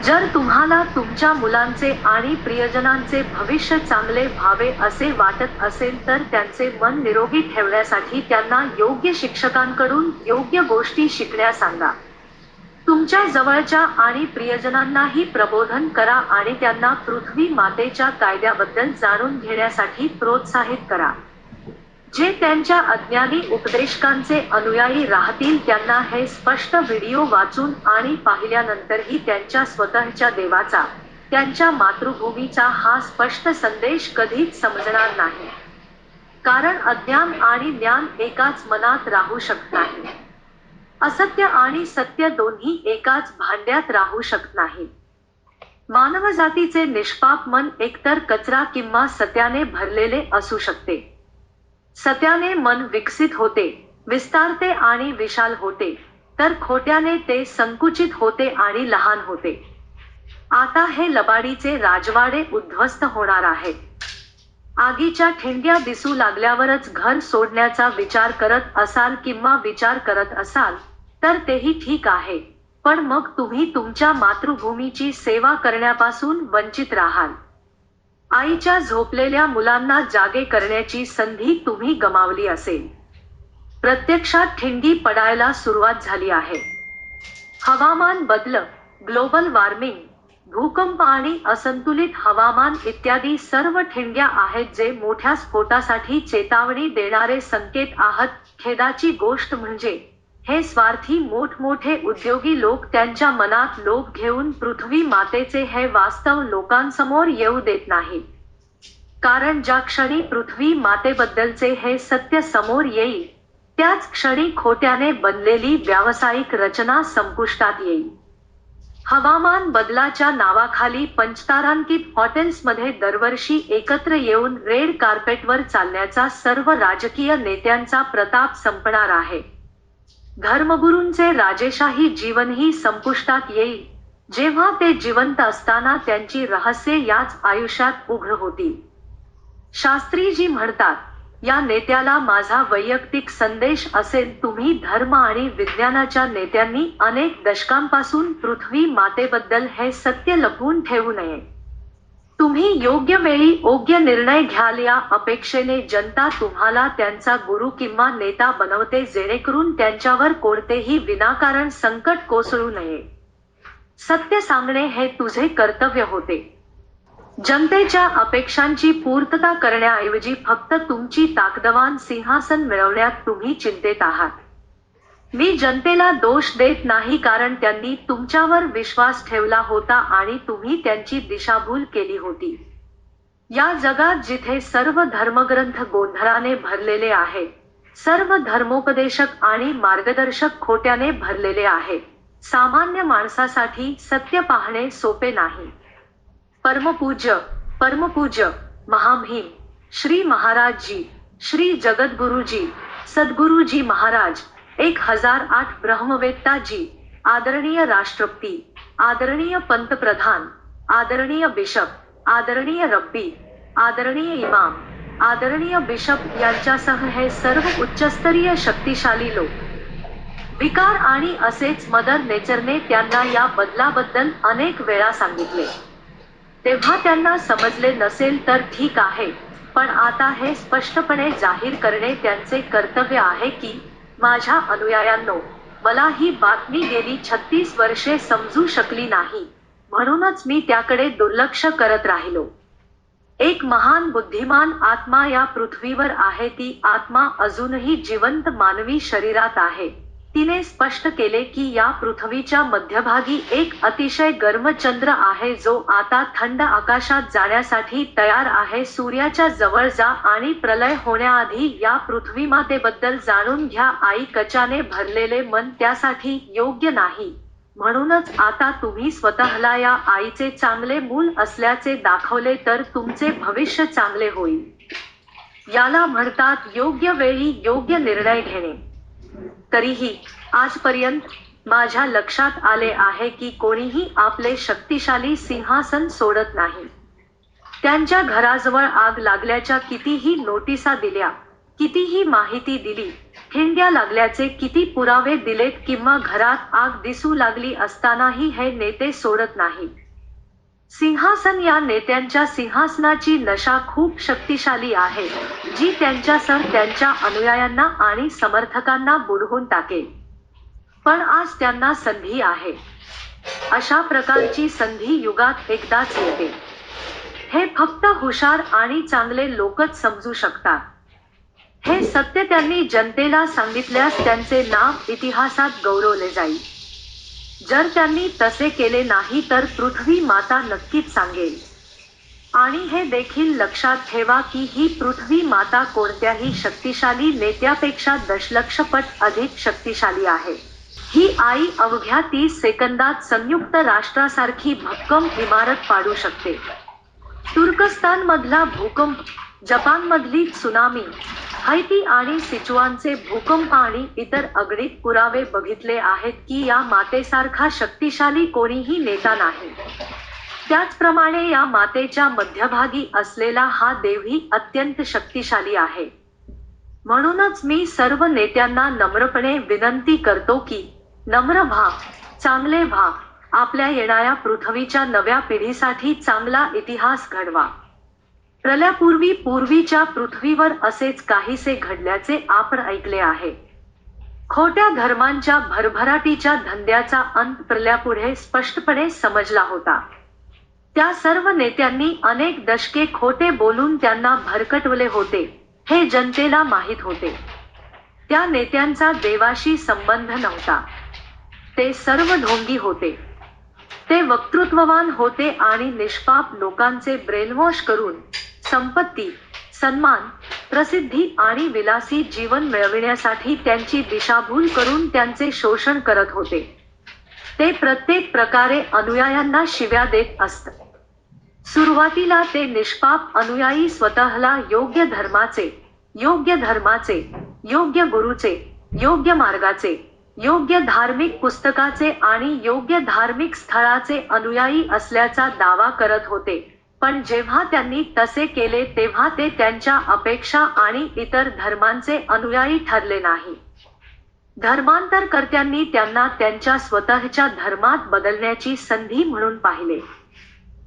जर तुम्हाला तुमच्या मुलांचे आणि प्रियजनांचे भविष्य चांगले व्हावे असे वाटत असेल तर त्यांचे मन निरोगी ठेवण्यासाठी त्यांना योग्य शिक्षकांकडून योग्य गोष्टी शिकण्यास सांगा. तुमच्या जवळच्या आणि प्रियजनांनाही प्रबोधन करा आणि त्यांना पृथ्वी मातेच्या कायद्याबद्दल जाणून घेण्यासाठी प्रोत्साहित करा. जे त्यांच्या अज्ञानी उपदेशकांचे अनुयायी राहतील त्यांना हे स्पष्ट व्हिडिओ वाचून आणि पाहिल्यानंतरही त्यांच्या स्वतःच्या देवाचा, त्यांच्या मातृभूमीचा हा स्पष्ट संदेश कधीच समजणार नाही. कारण अज्ञान आणि ज्ञान एकाच मनात राहू शकत नाही. असत्य आणि सत्य दोन्ही एकाच भांड्यात राहू शकत नाही. मानवजातीचे निष्पाप मन एकतर कचरा किंवा सत्याने भरलेले असू शकते. सत्याने मन विकसित होते, विस्तारते आणि विशाल होते, तर खोट्याने ते संकुचित होते आणि लहान होते. आता हे लबाडीचे राजवाडे उद्ध्वस्त होणार आहेत. आगीच्या ठिणग्या दिसू लागल्यावरच घर सोडण्याचा विचार करत असाल किंवा विचार करत असाल तर तेही ठीक आहे, पण मग तुम्ही तुमच्या मातृभूमीची सेवा करण्यापासून वंचित राहाल. आईच्या झोपलेल्या मुलांना जागे करण्याची संधी तुम्ही गमावली असेल. प्रत्यक्षात ठिणगी पडायला सुरुवात झाली आहे. हवामान बदल, ग्लोबल वॉर्मिंग, भूकंप आणि असंतुलित हवामान इत्यादी सर्व ठिणग्या आहेत जे मोठ्या स्फोटासाठी चेतावणी देणारे संकेत आहेत. खेदाची गोष्ट म्हणजे हे स्वार्थी मोठमोठे उद्योगी लोक त्यांच्या मनात लोभ घेऊन पृथ्वी मातेचे हे वास्तव लोकांसमोर येऊ देत नाहीत. कारण ज्या क्षणी पृथ्वी मातेबद्दलचे हे सत्य समोर येईल त्याच क्षणी खोट्याने बनलेली व्यावसायिक रचना संपुष्टात येईल. हवामान बदलाच्या नावाखाली पंचतारांकित हॉटेल्समध्ये दरवर्षी एकत्र येऊन रेड कार्पेटवर चालण्याचा सर्व राजकीय नेत्यांचा प्रताप संपणार आहे. धर्मगुरूंचे राजेशाही जीवनही संपुष्टात येईल जेव्हा ते जिवंत असताना त्यांची रहस्ये याच आयुष्यात उघड होतील. शास्त्रीजी म्हणतात, या नेत्याला माझा वैयक्तिक संदेश असेल, तुम्ही धर्म आणि विज्ञानाच्या नेत्यांनी अनेक दशकांपासून पृथ्वी मातेबद्दल हे सत्य लपवून ठेवू नये. तुम्ही योग्य वेळी योग्य निर्णय घ्याल या अपेक्षेने जनता तुम्हाला त्यांचा गुरु किंवा नेता बनवते जेणेकरून त्यांच्यावर कोणतेही विनाकारण संकट कोसळू नये. सत्य सांगणे हे तुझे कर्तव्य होते. जनतेच्या अपेक्षांची पूर्तता करण्याऐवजी फक्त तुमची ताकदवान सिंहासन मिळवण्यात तुम्ही चिंतेत आहात. मी जनतेला दोष देत नाही कारण त्यांनी तुमच्यावर विश्वास ठेवला होता आणि तुम्ही त्यांची दिशाभूल केली होती. या जगात जिथे सर्व धर्मग्रंथ गोंधळाने भरलेले आहेत, सर्व धर्मोपदेशक आणि मार्गदर्शक खोट्याने भरलेले आहेत, सामान्य माणसासाठी सत्य पाहणे सोपे नाही. परमपूज्य महामहिम श्री महाराजजी, श्री जगद्गुरुजी, सद्गुरुजी महाराज, 1008 ब्रह्मवेत्ता जी, आदरणीय राष्ट्रपती, आदरणीय पंतप्रधान, आदरणीय बिशप, आदरणीय रब्बी, आदरणीय इमाम, आदरणीय बिशप यांच्यासह हे सर्व उच्चस्तरीय शक्तिशाली लोक. विकार आणि असेच मदर नेचरने त्यांना या बदलाबद्दल अनेक वेळा सांगितले. तेव्हा त्यांना समजले नसेल तर ठीक आहे, पण आता हे स्पष्टपणे जाहीर करणे त्यांचे कर्तव्य आहे की माझ्या अनुयायांनो, मला ही बातमी गेली 36 वर्षे समजू शकली नाही, म्हणूनच मी त्याकडे दुर्लक्ष करत राहिलो. एक महान बुद्धिमान आत्मा या पृथ्वीवर आहे. ती आत्मा अजूनही जिवंत मानवी शरीरात आहे. तिने स्पष्ट केले की या पृथ्वीच्या मध्यभागी एक अतिशय गर्म चंद्र आहे जो आता थंड आकाशात जाण्यासाठी तयार आहे. सूर्याच्या जवळ जा आणि प्रलय होण्याआधी या पृथ्वीमातेबद्दल जाणून घ्या. आई कचाने भरलेले मन त्यासाठी योग्य नाही. म्हणूनच आता तुम्ही स्वतःला या आईचे चांगले मूल असल्याचे दाखवले तर तुमचे भविष्य चांगले होईल. याला म्हणतात योग्य वेळी योग्य निर्णय घेणे. तरीही आजपर्यंत माझ्या लक्षात आले आहे की कोणीही आपले शक्तिशाली सिंहासन सोडत नाही. त्यांच्या घराजवळ आग लागल्याच्या कितीही नोटिसा दिल्या, कितीही माहिती दिली, ठिणग्या लागल्याचे किती पुरावे दिलेत किंवा घरात आग दिसू लागली असतानाही हे नेते सोडत नाहीत. सिंहासन या नेत्यांच्या सिंहासनाची नशा खूप शक्तिशाली आहे, जी त्यांच्यासह त्यांच्या अनुयायांना आणि समर्थकांना बुडवून टाकेल. पण आज त्यांना संधी आहे. अशा प्रकारची संधी युगात एकदाच येते. हे फक्त हुशार आणि चांगले लोकच समजू शकतात. हे सत्य त्यांनी जनतेला सांगितल्यास त्यांचे नाव इतिहासात गौरवले जाईल. जर त्यांनी तसे केले नाही तर पृथ्वी माता नक्कीच सांगेल. आणि हे देखील लक्षात ठेवा की ही पृथ्वी माता कोणत्याही शक्तिशाली नेत्यापेक्षा दशलक्ष पट अधिक शक्तिशाली आहे. ही आई अवघ्या 30 सेकंदात संयुक्त राष्ट्रासारखी भक्कम इमारत पाडू शकते. तुर्कस्तानमधला भूकंप, जपानमधली त्सुनामी, हैती आणि सिचुआनचे भूकंप आणि इतर अगणित पुरावे बघितले आहेत की या मातेसारखा शक्तिशाली कोणीही नेता नाही. त्याचप्रमाणे या मातेच्या मध्यभागी असलेला हा देवही अत्यंत शक्तिशाली आहे. म्हणूनच मी सर्व नेत्यांना नम्रपणे विनंती करतो की नम्र व्हा, चांगले व्हा, आपल्या येणाऱ्या पृथ्वीच्या नव्या पिढीसाठी चांगला इतिहास घडवा. पूर्वीच्या पृथ्वीवर असेच काहीसे घडल्याचे आपण ऐकले आहे. खोट्या धर्मांच्या भरभराटीच्या धंद्याचा अंत प्रलयापुढे स्पष्टपणे समजला होता. त्या सर्व नेत्यांनी अनेक दशके खोटे बोलून त्यांना भरकटवले होते, हे जनतेला माहीत होते. त्या नेत्यांचा देवाशी संबंध नव्हता. ते सर्व ढोंगी होते. ते वक्तृत्ववान होते आणि निष्पाप लोकांचे ब्रेनवॉश करून संपत्ती, सन्मान, प्रसिद्धी आणि विलासी जीवन मिळविण्यासाठी त्यांची दिशाभूल करून त्यांचे शोषण करत होते. ते प्रत्येक प्रकारे अनुयायांना शिव्या देत असत. सुरुवातीला ते निष्पाप अनुयायी स्वतःला योग्य धर्माचे, योग्य गुरुचे, योग्य मार्गाचे, योग्य धार्मिक पुस्तकाचे आणि योग्य धार्मिक स्थळाचे अनुयायी असल्याचा दावा करत होते. पण जेव्हा त्यांनी तसे केले तेव्हा ते त्यांच्या अपेक्षा आणि इतर धर्मांचे अनुयायी ठरले नाही. धर्मांतरकर्त्यांनी त्यांना त्यांच्या स्वतःच्या धर्मात बदलण्याची संधी म्हणून पाहिले.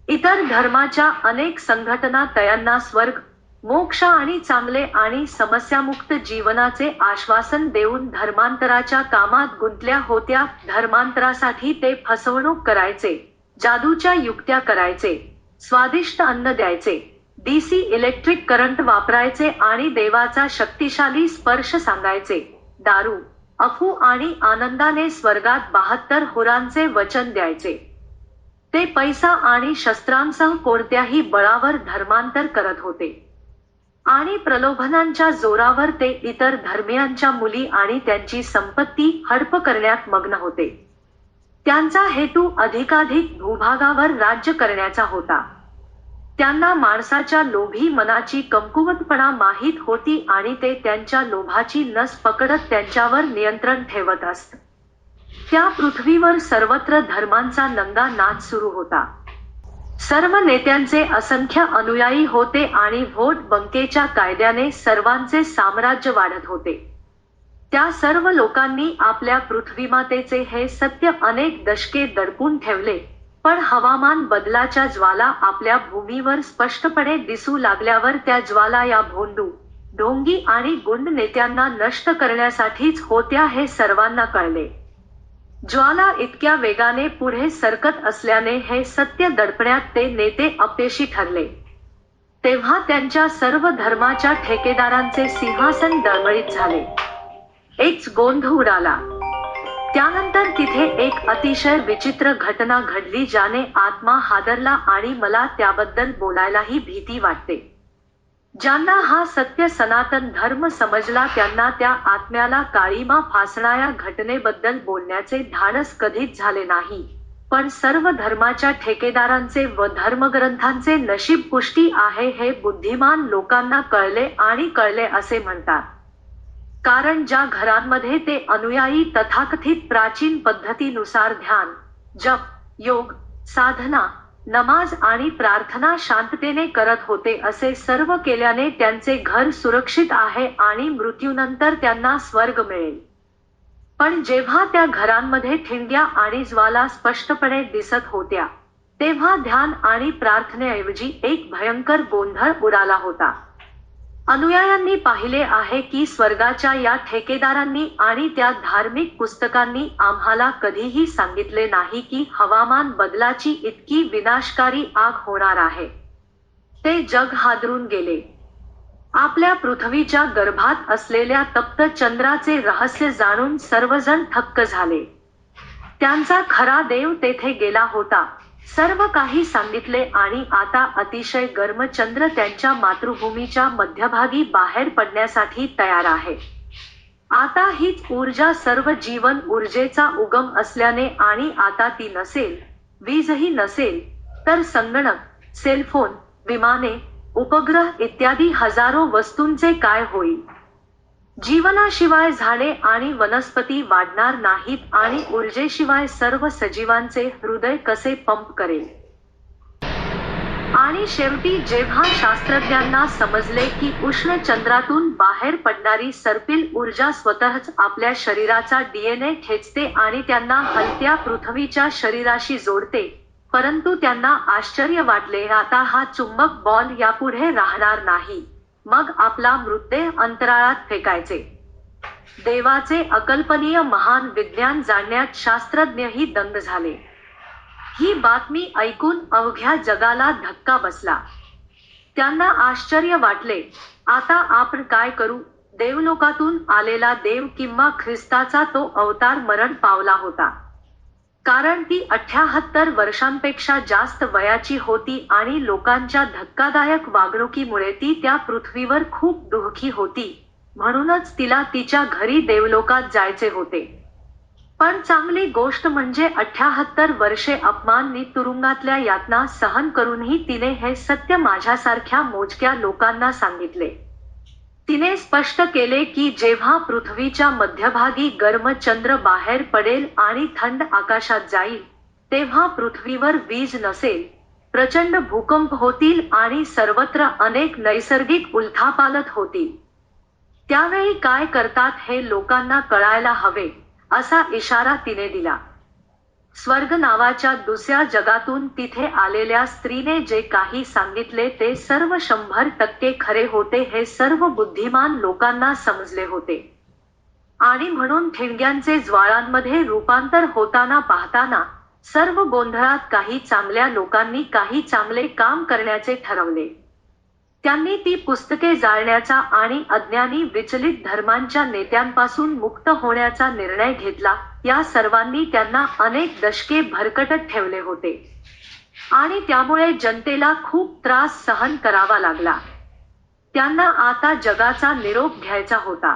इतर धर्माच्या अनेक संघटना त्यांना स्वर्ग, मोक्ष आणि चांगले आणि समस्यामुक्त जीवनाचे आश्वासन देऊन धर्मांतराच्या कामात गुंतल्या होत्या. धर्मांतरासाठी ते फसवणूक करायचे, जादूच्या युक्त्या करायचे, स्वादिष्ट अन्न द्यायचे, डीसी इलेक्ट्रिक करंट वापरायचे आणि देवाचा शक्तिशाली स्पर्श सांगायचे, दारू, अफू आणि आनंदाने स्वर्गात 72 हुरांचे वचन द्यायचे. ते पैसा आणि शस्त्रांसह कोणत्याही बळावर धर्मांतर करत होते. आणि प्रलोभनांच्या जोरावर ते इतर धर्मीयांच्या मुली आणि त्यांची संपत्ती हडप करण्यात मग्न होते. त्यांचा हेतू अधिकाधिक भूभागावर राज्य करण्याचा होता. त्यांना माणसाच्या लोभी मनाची कमकुवतपणा माहीत होती आणि ते त्यांच्या लोभाची नस पकडत त्यांच्यावर नियंत्रण ठेवत असत. त्या पृथ्वीवर सर्वत्र धर्मांचा नंगा नाच सुरू होता. सर्व नेत्यांचे असंख्य अनुयायी होते आणि व्होट बंकेच्या कायद्याने सर्वांचे साम्राज्य वाढत होते. त्या सर्व लोकांनी आपल्या पृथ्वीमातेचे हे सत्य अनेक दशके दडपून ठेवले. पण हवामान बदलाच्या ज्वाला आपल्या भूमीवर स्पष्टपणे दिसू लागल्यावर त्या ज्वाला या भोंदू, ढोंगी आणि गुंड नेत्यांना नष्ट करण्यासाठीच होत्या हे सर्वांना कळले. ज्वाला इतक्या वेगाने पुढे सरकत असल्याने हे सत्य दडपण्यात ते नेते अपयशी ठरले. तेव्हा त्यांच्या सर्व धर्माच्या ठेकेदारांचे सिंहासन डळमळीत झाले. एक गोंधळ उडाला. त्यानंतर तिथे एक अतिशय विचित्र घटना घडली ज्याने आत्मा हादरला आणि मला त्याबद्दल बोलायलाही भीती वाटते. ज्यांना हा सत्य सनातन धर्म समजला त्यांना त्या आत्म्याला काळीमा फासणाऱ्या घटनेबद्दल बोलण्याचे धाडस कधीच झाले नाही. पण सर्व धर्माच्या ठेकेदारांचे व धर्मग्रंथांचे नशीब पुष्टी आहे हे बुद्धिमान लोकांना कळले आणि कळले असे म्हणतात. कारण ज्या घरांमध्ये ते अनुयायी तथाकथित प्राचीन पद्धतीनुसार ध्यान, जप, योग, साधना, नमाज आणि प्रार्थना शांततेने करत होते असे सर्व केल्याने त्यांचे घर सुरक्षित आहे आणि मृत्यूनंतर त्यांना स्वर्ग मिळेल. पण जेव्हा त्या घरांमध्ये ठिणग्या आणि ज्वाला स्पष्टपणे दिसत होत्या तेव्हा ध्यान आणि प्रार्थनेऐवजी एक भयंकर गोंधळ उडाला होता. अनुयायांनी पाहिले आहे की स्वर्गाच्या या ठेकेदारांनी आणि त्या धार्मिक पुस्तकांनी आम्हाला कधीही सांगितले नाही की हवामान बदलाची इतकी विनाशकारी आग होणार आहे. ते जग हादरून गेले. आपल्या पृथ्वीच्या गर्भात असलेल्या तप्त चंद्राचे रहस्य जाणून सर्वजण थक्क झाले. त्यांचा खरा देव तेथे गेला होता, सर्व काही सांगितले आणि आता अतिशय गर्म चंद्र त्यांच्या मातृभूमीच्या मध्यभागी बाहेर पडण्यासाठी तयार आहे. आता हीच ऊर्जा सर्व जीवन ऊर्जेचा उगम असल्याने आणि आता ती नसेल, वीजही नसेल, तर संगणक, सेलफोन, विमाने, उपग्रह इत्यादी हजारो वस्तूंचे काय होईल? जीवनाशिवाय झाडे आणि वनस्पती वाढणार नाहीत आणि ऊर्जेशिवाय सर्व सजीवांचे हृदय कसे पंप करेल? आणि शेवटी जेव्हा शास्त्रज्ञांना समजले की उष्ण चंद्रातून बाहेर पडणारी सर्पिल ऊर्जा स्वतःच आपल्या शरीराचा DNA खेचते आणि त्यांना हलत्या पृथ्वीच्या शरीराशी जोडते, परंतु त्यांना आश्चर्य वाटले आता हा चुंबक बॉल यापुढे राहणार नाही, मग आपला मृतदेह अंतराळात फेकायचे. देवाचे अकल्पनीय महान विज्ञान जाणण्यात शास्त्रज्ञही दंग झाले. ही बातमी ऐकून अवघ्या जगाला धक्का बसला. त्यांना आश्चर्य वाटले, आता आपण काय करू? देवलोकातून आलेला देव किंवा ख्रिस्ताचा तो अवतार मरण पावला होता. कारण ती 78 वर्षांपेक्षा जास्त वयाची होती आणि लोकांच्या धक्कादायक वागणुकीमुळे ती त्या पृथ्वीवर खूप दुःखी होती, म्हणूनच तिला तिच्या घरी देवलोकात जायचे होते. पण चांगली गोष्ट म्हणजे 78 वर्षे अपमाननी तुरुंगातल्या यातना सहन करूनही तिने हे सत्य माझ्यासारख्या मोजक्या लोकांना सांगितले. तिने स्पष्ट केले की जेव्हा पृथ्वीच्या मध्यभागी गर्म चंद्र बाहेर पडेल आणि थंड आकाशात जाईल, तेव्हा पृथ्वीवर वीज नसेल, प्रचंड भूकंप होतील आणि सर्वत्र अनेक नैसर्गिक उलथापालथ होतील. त्यावेळी काय करतात हे लोकांना कळायला हवे, असा इशारा तिने दिला. स्वर्ग नावाच्या दुसऱ्या जगातून तिथे आलेल्या स्त्रीने जे काही सांगितले ते सर्व 100% खरे होते हे सर्व बुद्धिमान लोकांना समजले होते. आणि म्हणून ठिणग्यांचे ज्वाळांमध्ये रूपांतर होताना पाहताना सर्व गोंधळात काही चांगल्या लोकांनी काही चांगले काम करण्याचे ठरवले. त्यांनी ती पुस्तके जाळण्याचा आणि अज्ञानी विचलित धर्मांच्या नेत्यांपासून मुक्त होण्याचा निर्णय घेतला. या सर्वांनी त्यांना अनेक दशके भरकटत ठेवले होते आणि त्यामुळे जनतेला खूप त्रास सहन करावा लागला. त्यांना आता जगाचा निरोप घ्यायचा होता.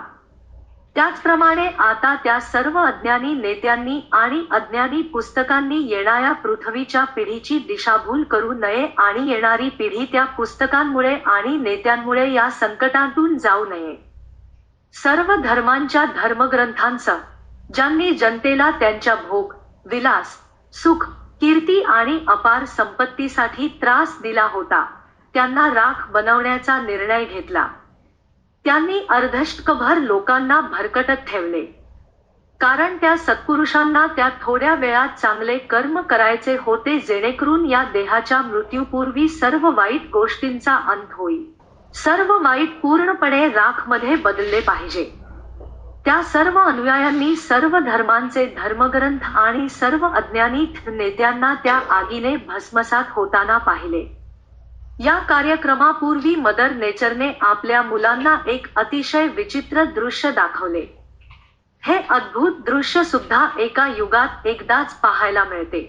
त्याचप्रमाणे आता त्या सर्व अज्ञानी नेत्यांनी आणि अज्ञानी पुस्तकांनी येणाऱ्या पृथ्वीच्या पिढीची दिशाभूल करू नये आणि येणारी पिढी त्या पुस्तकांमुळे आणि नेत्यांमुळे या संकटातून जाऊ नये. सर्व धर्मांच्या धर्मग्रंथांसह ज्यांनी जनतेला त्यांच्या भोग, विलास, सुख, कीर्ती आणि अपार संपत्तीसाठी त्रास दिला होता, त्यांना राख बनवण्याचा निर्णय घेतला. त्यांनी अर्धशतकभर लोकांना भरकटत ठेवले. कारण त्या सत्पुरुषांना त्या थोड्या वेळात चांगले कर्म करायचे होते जेणेकरून या देहाच्या मृत्यूपूर्वी सर्व वाईट गोष्टींचा अंत होईल. सर्व वाईट पूर्णपणे राखमध्ये बदलले पाहिजे. त्या सर्व अनुयायांनी सर्व धर्मांचे धर्मग्रंथ आणि सर्व अज्ञानी नेत्यांना त्या आगीने भस्मसात होताना पाहिले. या कार्यक्रमापूर्वी मदर नेचरने आपल्या मुलांना एक अतिशय विचित्र दृश्य दाखवले. हे अद्भुत दृश्य सुद्धा एका युगात एकदाच पाहायला मिळते.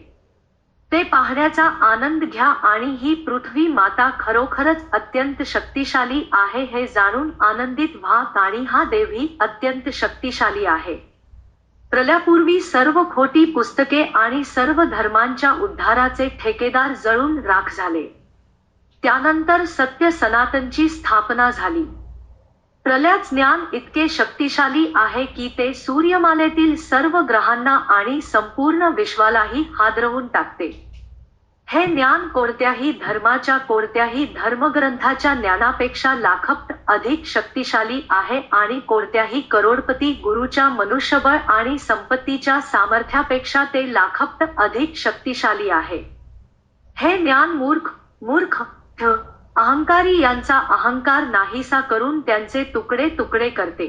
ते पाहण्याचा आनंद घ्या आणि ही पृथ्वी माता खरोखरच अत्यंत शक्तिशाली आहे हे जाणून आनंदित व्हा आणि हा देवही अत्यंत शक्तिशाली आहे. प्रलयापूर्वी सर्व खोटी पुस्तके आणि सर्व धर्मांच्या उद्धाराचे ठेकेदार जळून राख झाले. त्यानंतर सत्य सनातनची स्थापना झाली. प्रलयात ज्ञान इतके शक्तिशाली आहे की ते सूर्यमालेतील सर्व ग्रहांना आणि संपूर्ण विश्वालाही हादरवून टाकते. हे ज्ञान कोणत्याही धर्माच्या कोणत्याही धर्मग्रंथाच्या ज्ञानापेक्षा लाखपट अधिक शक्तिशाली आहे आणि कोणत्याही करोडपती गुरुच्या मनुष्यबळ आणि संपत्तीच्या सामर्थ्यापेक्षा ते लाखपट अधिक शक्तिशाली आहे. हे ज्ञान मूर्ख अहंकारी यांचा अहंकार नाहीसा करून त्यांचे तुकडे तुकडे करते.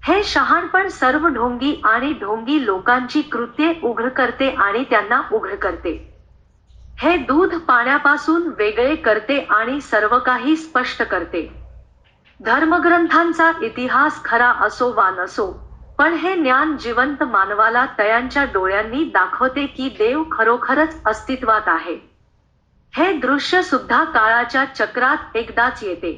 हे शहाणपण सर्व ढोंगी आणि ढोंगी लोकांची कृत्ये उघड करते आणि त्यांना उघड करते. हे दूध पाण्यापासून वेगळे करते आणि सर्व काही स्पष्ट करते. धर्मग्रंथांचा इतिहास खरा असो वा नसो, पण हे ज्ञान जिवंत मानवाला तयांच्या डोळ्यांनी दाखवते की देव खरोखरच अस्तित्वात आहे. हे दृश्य सुद्धा काळाच्या चक्रात एकदाच येते.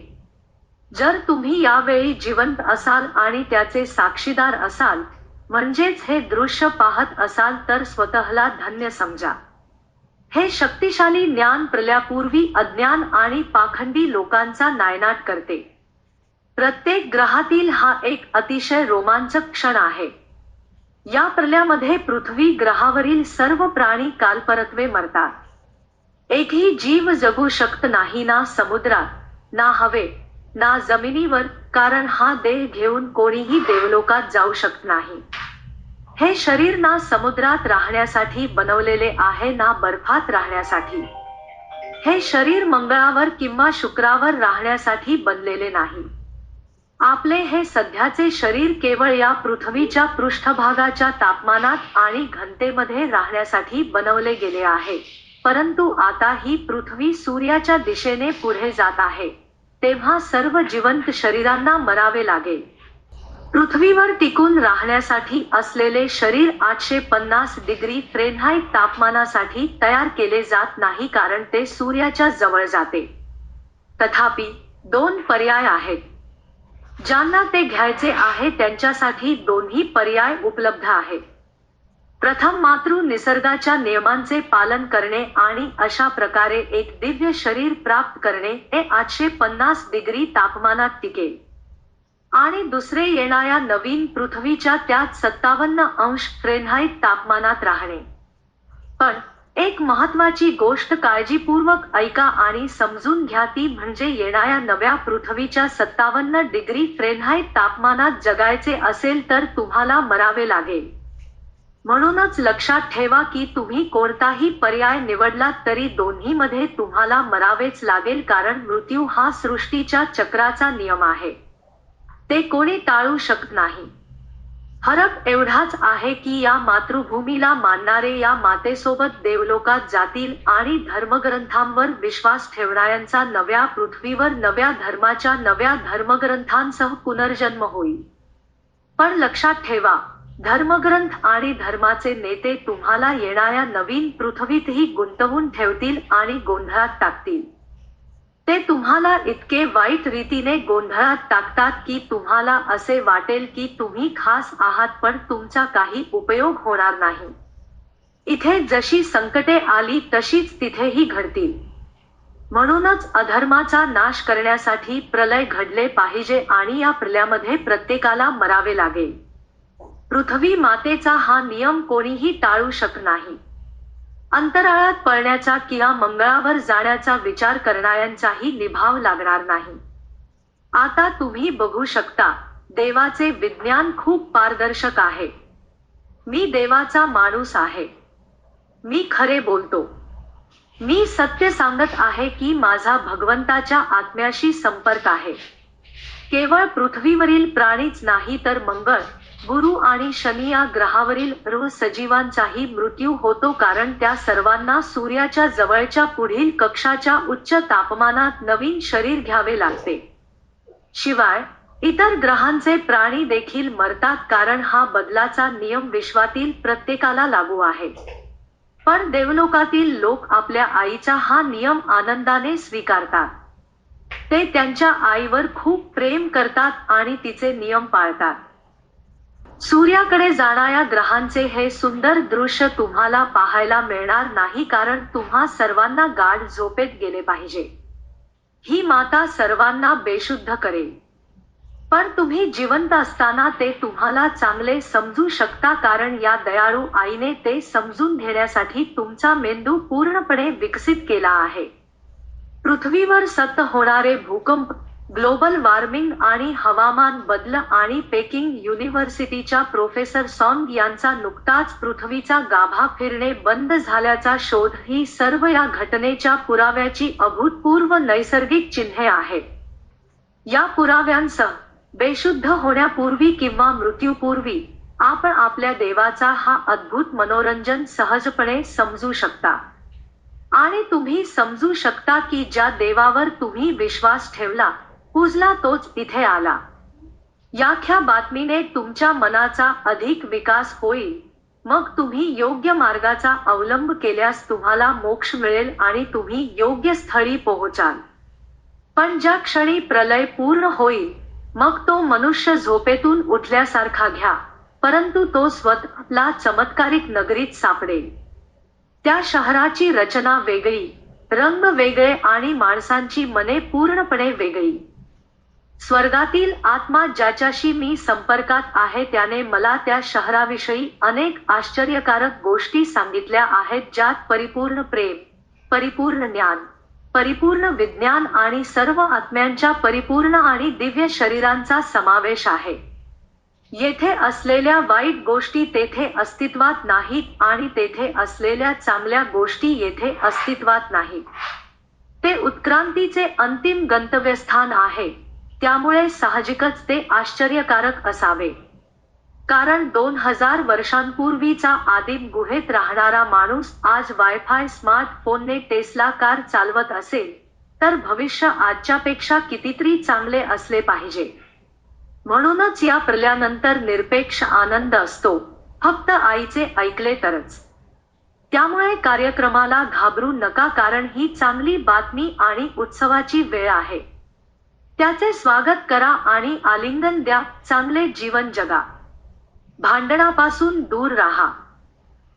जर तुम्ही यावेळी जिवंत असाल आणि त्याचे साक्षीदार असाल, म्हणजेच हे दृश्य पाहत असाल तर स्वतःला धन्य समजा. हे शक्तिशाली ज्ञान प्रलयापूर्वी अज्ञान आणि पाखंडी लोकांचा नायनाट करते. प्रत्येक ग्रहातील हा एक अतिशय रोमांचक क्षण आहे. या प्रलयामध्ये पृथ्वी ग्रहावरील सर्व प्राणी कालपरत्वे मरतात. एकही जीव जगू शकत नाही, ना समुद्रात, ना हवेत, ना जमिनीवर, कारण हा देह घेऊन कोणीही देवलोकात जाऊ शकत नाही. हे शरीर ना समुद्रात राहण्यासाठी बनवलेले आहे ना बर्फात राहण्यासाठी. हे शरीर मंगळावर किंवा शुक्रावर राहण्यासाठी बनलेले नाही. आपले हे सध्याचे शरीर केवळ या पृथ्वीच्या पृष्ठभागाच्या तापमानात आणि घनतेमध्ये राहण्यासाठी बनवले गेले आहे. परंतु आता ही पृथ्वी सूर्याच्या दिशेने पुढे जात आहे, तेव्हा सर्व जिवंत शरीरांना मरावे लागेल. पृथ्वीवर टिकून राहण्यासाठी असलेले शरीर 850 डिग्री फ्रेनहाइट तापमानासाठी तयार केले जात नाही, कारण ते सूर्याच्या जवळ जाते. तथापि 2 पर्याय आहेत. ज्यांना ते घ्यायचे आहे त्यांच्यासाठी दोन्ही पर्याय उपलब्ध आहेत. प्रथम, मातृ निसर्गाच्या नियमांचे पालन करणे आणि अशा प्रकारे एक दिव्य शरीर प्राप्त करणे हे 850 डिग्री तापमानात टिकेल. आणि दुसरे, येणाऱ्या नवीन पृथ्वीच्या त्यात 57 अंश फ्रेनहाइट तापमानात राहणे. पण एक महत्त्वाची गोष्ट काळजीपूर्वक ऐका आणि समजून घ्या, ती म्हणजे येणाऱ्या नव्या पृथ्वीच्या 57 डिग्री फ्रेनहाइट तापमानात जगायचे असेल तर तुम्हाला मरावे लागेल. म्हणूनच लक्षात ठेवा की तुम्ही कोणताही पर्याय निवडलात तरी दोन्हीमध्ये तुम्हाला मरावेच लागेल, कारण मृत्यू हा सृष्टीच्या चक्राचा नियम आहे. ते कोणी टाळू शकत नाही. फरक एवढाच आहे की या मातृभूमीला मानणारे या मातेसोबत देवलोकात जातील आणि धर्मग्रंथांवर विश्वास ठेवणाऱ्यांचा नव्या पृथ्वीवर नव्या धर्माच्या नव्या धर्मग्रंथांसह पुनर्जन्म होईल. पण लक्षात ठेवा, धर्मग्रंथ आणि धर्माचे नेते तुम्हाला येणाऱ्या नवीन पृथ्वीतही गुंतवून ठेवतील आणि गोंधळात टाकतील. ते तुम्हाला इतके वाईट रीतीने गोंधळात टाकतात की तुम्हाला असे वाटेल की तुम्ही खास आहात, पण तुमचा काही उपयोग होणार नाही. इथे जशी संकटे आली तशीच तिथेही घडतील. म्हणूनच अधर्माचा नाश करण्यासाठी प्रलय घडले पाहिजे आणि या प्रलयामध्ये प्रत्येकाला मरावे लागेल. पृथ्वी मातेचा हा नियम कोणीही टाळू शकत नाही. अंतराळात पळण्याचा किंवा मंगळावर जाण्याचा विचार करणाऱ्यांचाही निभाव लागणार नाही. आता तुम्ही बघू शकता, देवाचे विज्ञान खूप पारदर्शक आहे. मी देवाचा माणूस आहे. मी खरे बोलतो. मी सत्य सांगत आहे की माझा भगवंताच्या आत्म्याशी संपर्क आहे. केवळ पृथ्वीवरील प्राणीच नाही तर मंगळ, गुरु आणि शनी या ग्रहावरील सर्व सजीवांचाही मृत्यू होतो, कारण त्या सर्वांना सूर्याच्या जवळच्या पुढील कक्षाच्या उच्च तापमानात नवीन शरीर घ्यावे लागते. शिवाय इतर ग्रहांचे प्राणी देखील मरतात, कारण हा बदलाचा नियम विश्वातील प्रत्येकाला लागू आहे. पण देवलोकातील लोक आपल्या आईचा हा नियम आनंदाने स्वीकारतात. ते त्यांच्या आईवर खूप प्रेम करतात आणि तिचे नियम पाळतात. सूर्याकडे जाणाऱ्या ग्रहांचे हे सुंदर दृश्य तुम्हाला पाहायला मिळणार नाही, कारण तुम्हा सर्वांना गाढ झोपेत गेले पाहिजे. ही माता सर्वांना बेशुद्ध करेल. पण तुम्ही जिवंत असताना ते तुम्हाला चांगले समजू शकता, कारण या दयाळू आईने ते समजून घेण्यासाठी तुमचा मेंदू पूर्णपणे विकसित केला आहे. पृथ्वीवर सतत होणारे भूकंप, ग्लोबल वॉर्मिंग आणि हवामान बदल आणि पेकिंग युनिव्हर्सिटीच्या प्रोफेसर सॉंग यांचा नुकताच पृथ्वीचा गाभा फिरणे बंद झाल्याचा शोध ही सर्व या घटनेच्या पुराव्याची अभूतपूर्व नैसर्गिक चिन्हे आहेत. या पुराव्यांसह बेशुद्ध होण्यापूर्वी किंवा मृत्यूपूर्वी आपण आपल्या देवाचा हा अद्भुत मनोरंजन सहजपणे समजू शकता. आणि तुम्ही समजू शकता की ज्या देवावर तुम्ही विश्वास ठेवला, पूजला तोच इथे आला. याख्या बातमीने तुमच्या मनाचा अधिक विकास होईल. मग तुम्ही योग्य मार्गाचा अवलंब केल्यास तुम्हाला मोक्ष मिळेल आणि तुम्ही योग्य स्थळी पोहोचाल. पण ज्या क्षणी प्रलय पूर्ण होईल, मग तो मनुष्य झोपेतून उठल्यासारखा घ्या, परंतु तो स्वतःला चमत्कारिक नगरीत सापडेल. त्या शहराची रचना वेगळी, रंग वेगळे आणि माणसांची मने पूर्णपणे वेगळी. स्वर्गातील आत्मा ज्याच्याशी मी संपर्कात आहे त्याने मला त्या शहराविषयी अनेक आश्चर्यकारक गोष्टी सांगितल्या आहेत, ज्यात परिपूर्ण प्रेम, परिपूर्ण ज्ञान, परिपूर्ण विज्ञान आणि सर्व आत्म्यांच्या परिपूर्ण आणि दिव्य शरीरांचा समावेश आहे. येथे असलेल्या वाईट गोष्टी तेथे अस्तित्वात नाहीत आणि तेथे असलेल्या चांगल्या गोष्टी येथे अस्तित्वात नाहीत. ते उत्क्रांतीचे अंतिम गंतव्यस्थान आहे, त्यामुळे साहजिकच ते आश्चर्यकारक असावे. कारण 2000 वर्षांपूर्वीचा आदिम गुहेत राहणारा माणूस आज वायफाय स्मार्टफोनने टेस्ला कार चालवत असेल, तर भविष्य आजच्यापेक्षा कितीतरी चांगले असले पाहिजे. म्हणूनच या प्रलयानंतर निरपेक्ष आनंद असतो, फक्त आईचे ऐकले तरच. त्यामुळे कार्यक्रमाला घाबरू नका, कारण ही चांगली बातमी आणि उत्सवाची वेळ आहे. त्याचे स्वागत करा आणि आलिंगन द्या, चांगले जीवन जगा. भांडणापासून दूर राहा,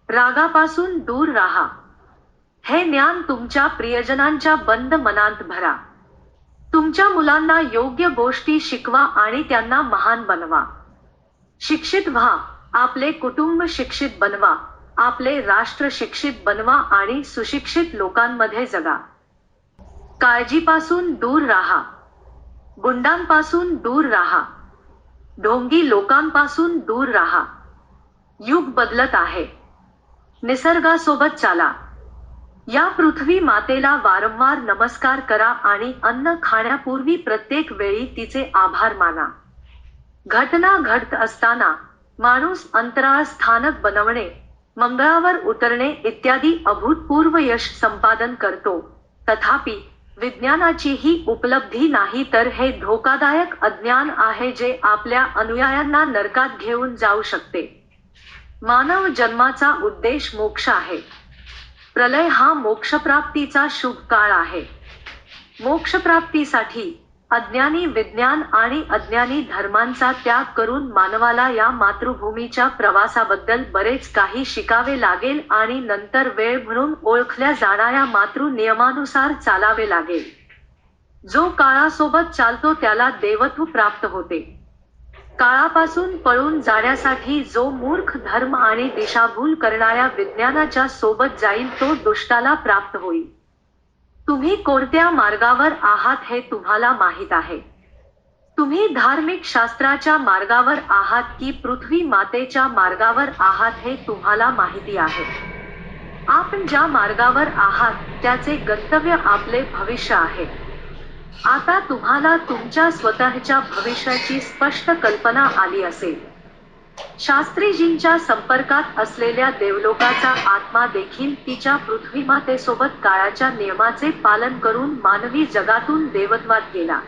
रागापासून दूर राहा. हे ज्ञान तुमच्या प्रियजनांच्या बंद मनात भरा. तुमच्या मुलांना योग्य गोष्टी शिकवा आणि त्यांना महान बनवा. शिक्षित व्हा, आपले कुटुंब शिक्षित बनवा, आपले राष्ट्र शिक्षित बनवा आणि सुशिक्षित लोकांमध्ये जगा. काळजीपासून दूर राहा, गुंडांपासून दूर राहा, ढोंगी लोकांपासून दूर राहा. युग बदलत आहे, निसर्गासोबत चाला. या पृथ्वी मातेला वारंवार नमस्कार करा आणि अन्न खाण्यापूर्वी प्रत्येक वेळी तिचे आभार माना. घटना घडत असताना माणूस अंतराळ स्थानक बनवणे, मंगळावर उतरणे इत्यादी अभूतपूर्व यश संपादन करतो. तथापि विज्ञानाची ही उपलब्धी नाही, तर हे धोकादायक अज्ञान आहे जे आपल्या अनुयायांना नरकात घेऊन जाऊ शकते. मानव जन्माचा उद्देश मोक्ष आहे. प्रलय हा मोक्षप्राप्तीचा शुभ काळ आहे. मोक्षप्राप्तीसाठी अज्ञानी विज्ञान आणि अज्ञानी धर्मांचा त्याग करून मानवाला या मातृभूमीच्या प्रवासाबद्दल बरेच काही शिकावे लागेल आणि नंतर वेळ म्हणून ओळखल्या जाणाऱ्या मातृ नियमानुसार चालावे लागेल. जो काळासोबत चालतो त्याला देवत्व प्राप्त होते. काळापासून पळून जाण्यासाठी जो मूर्ख धर्म आणि दिशाभूल करणाऱ्या विज्ञानाच्या सोबत जाईल तो दुष्टाला प्राप्त होईल. तुम्ही कोणत्या मार्गावर आहात हे तुम्हाला माहीत आहे. तुम्ही धार्मिक शास्त्राच्या मार्गावर आहात की पृथ्वी मातेच्या मार्गावर आहात हे तुम्हाला माहिती आहे. आपण ज्या मार्गावर आहात त्याचे गंतव्य आपले भविष्य आहे. आता तुम्हाला तुमच्या स्वतःच्या भविष्याची स्पष्ट कल्पना आली असेल. शास्त्रीजींच्या संपर्कात असलेल्या देवलोकाचा आत्मा देखील तिच्या पृथ्वीमातेसोबत काळाच्या नियमाचे पालन करून मानवी जगातून देवत्वात गेला.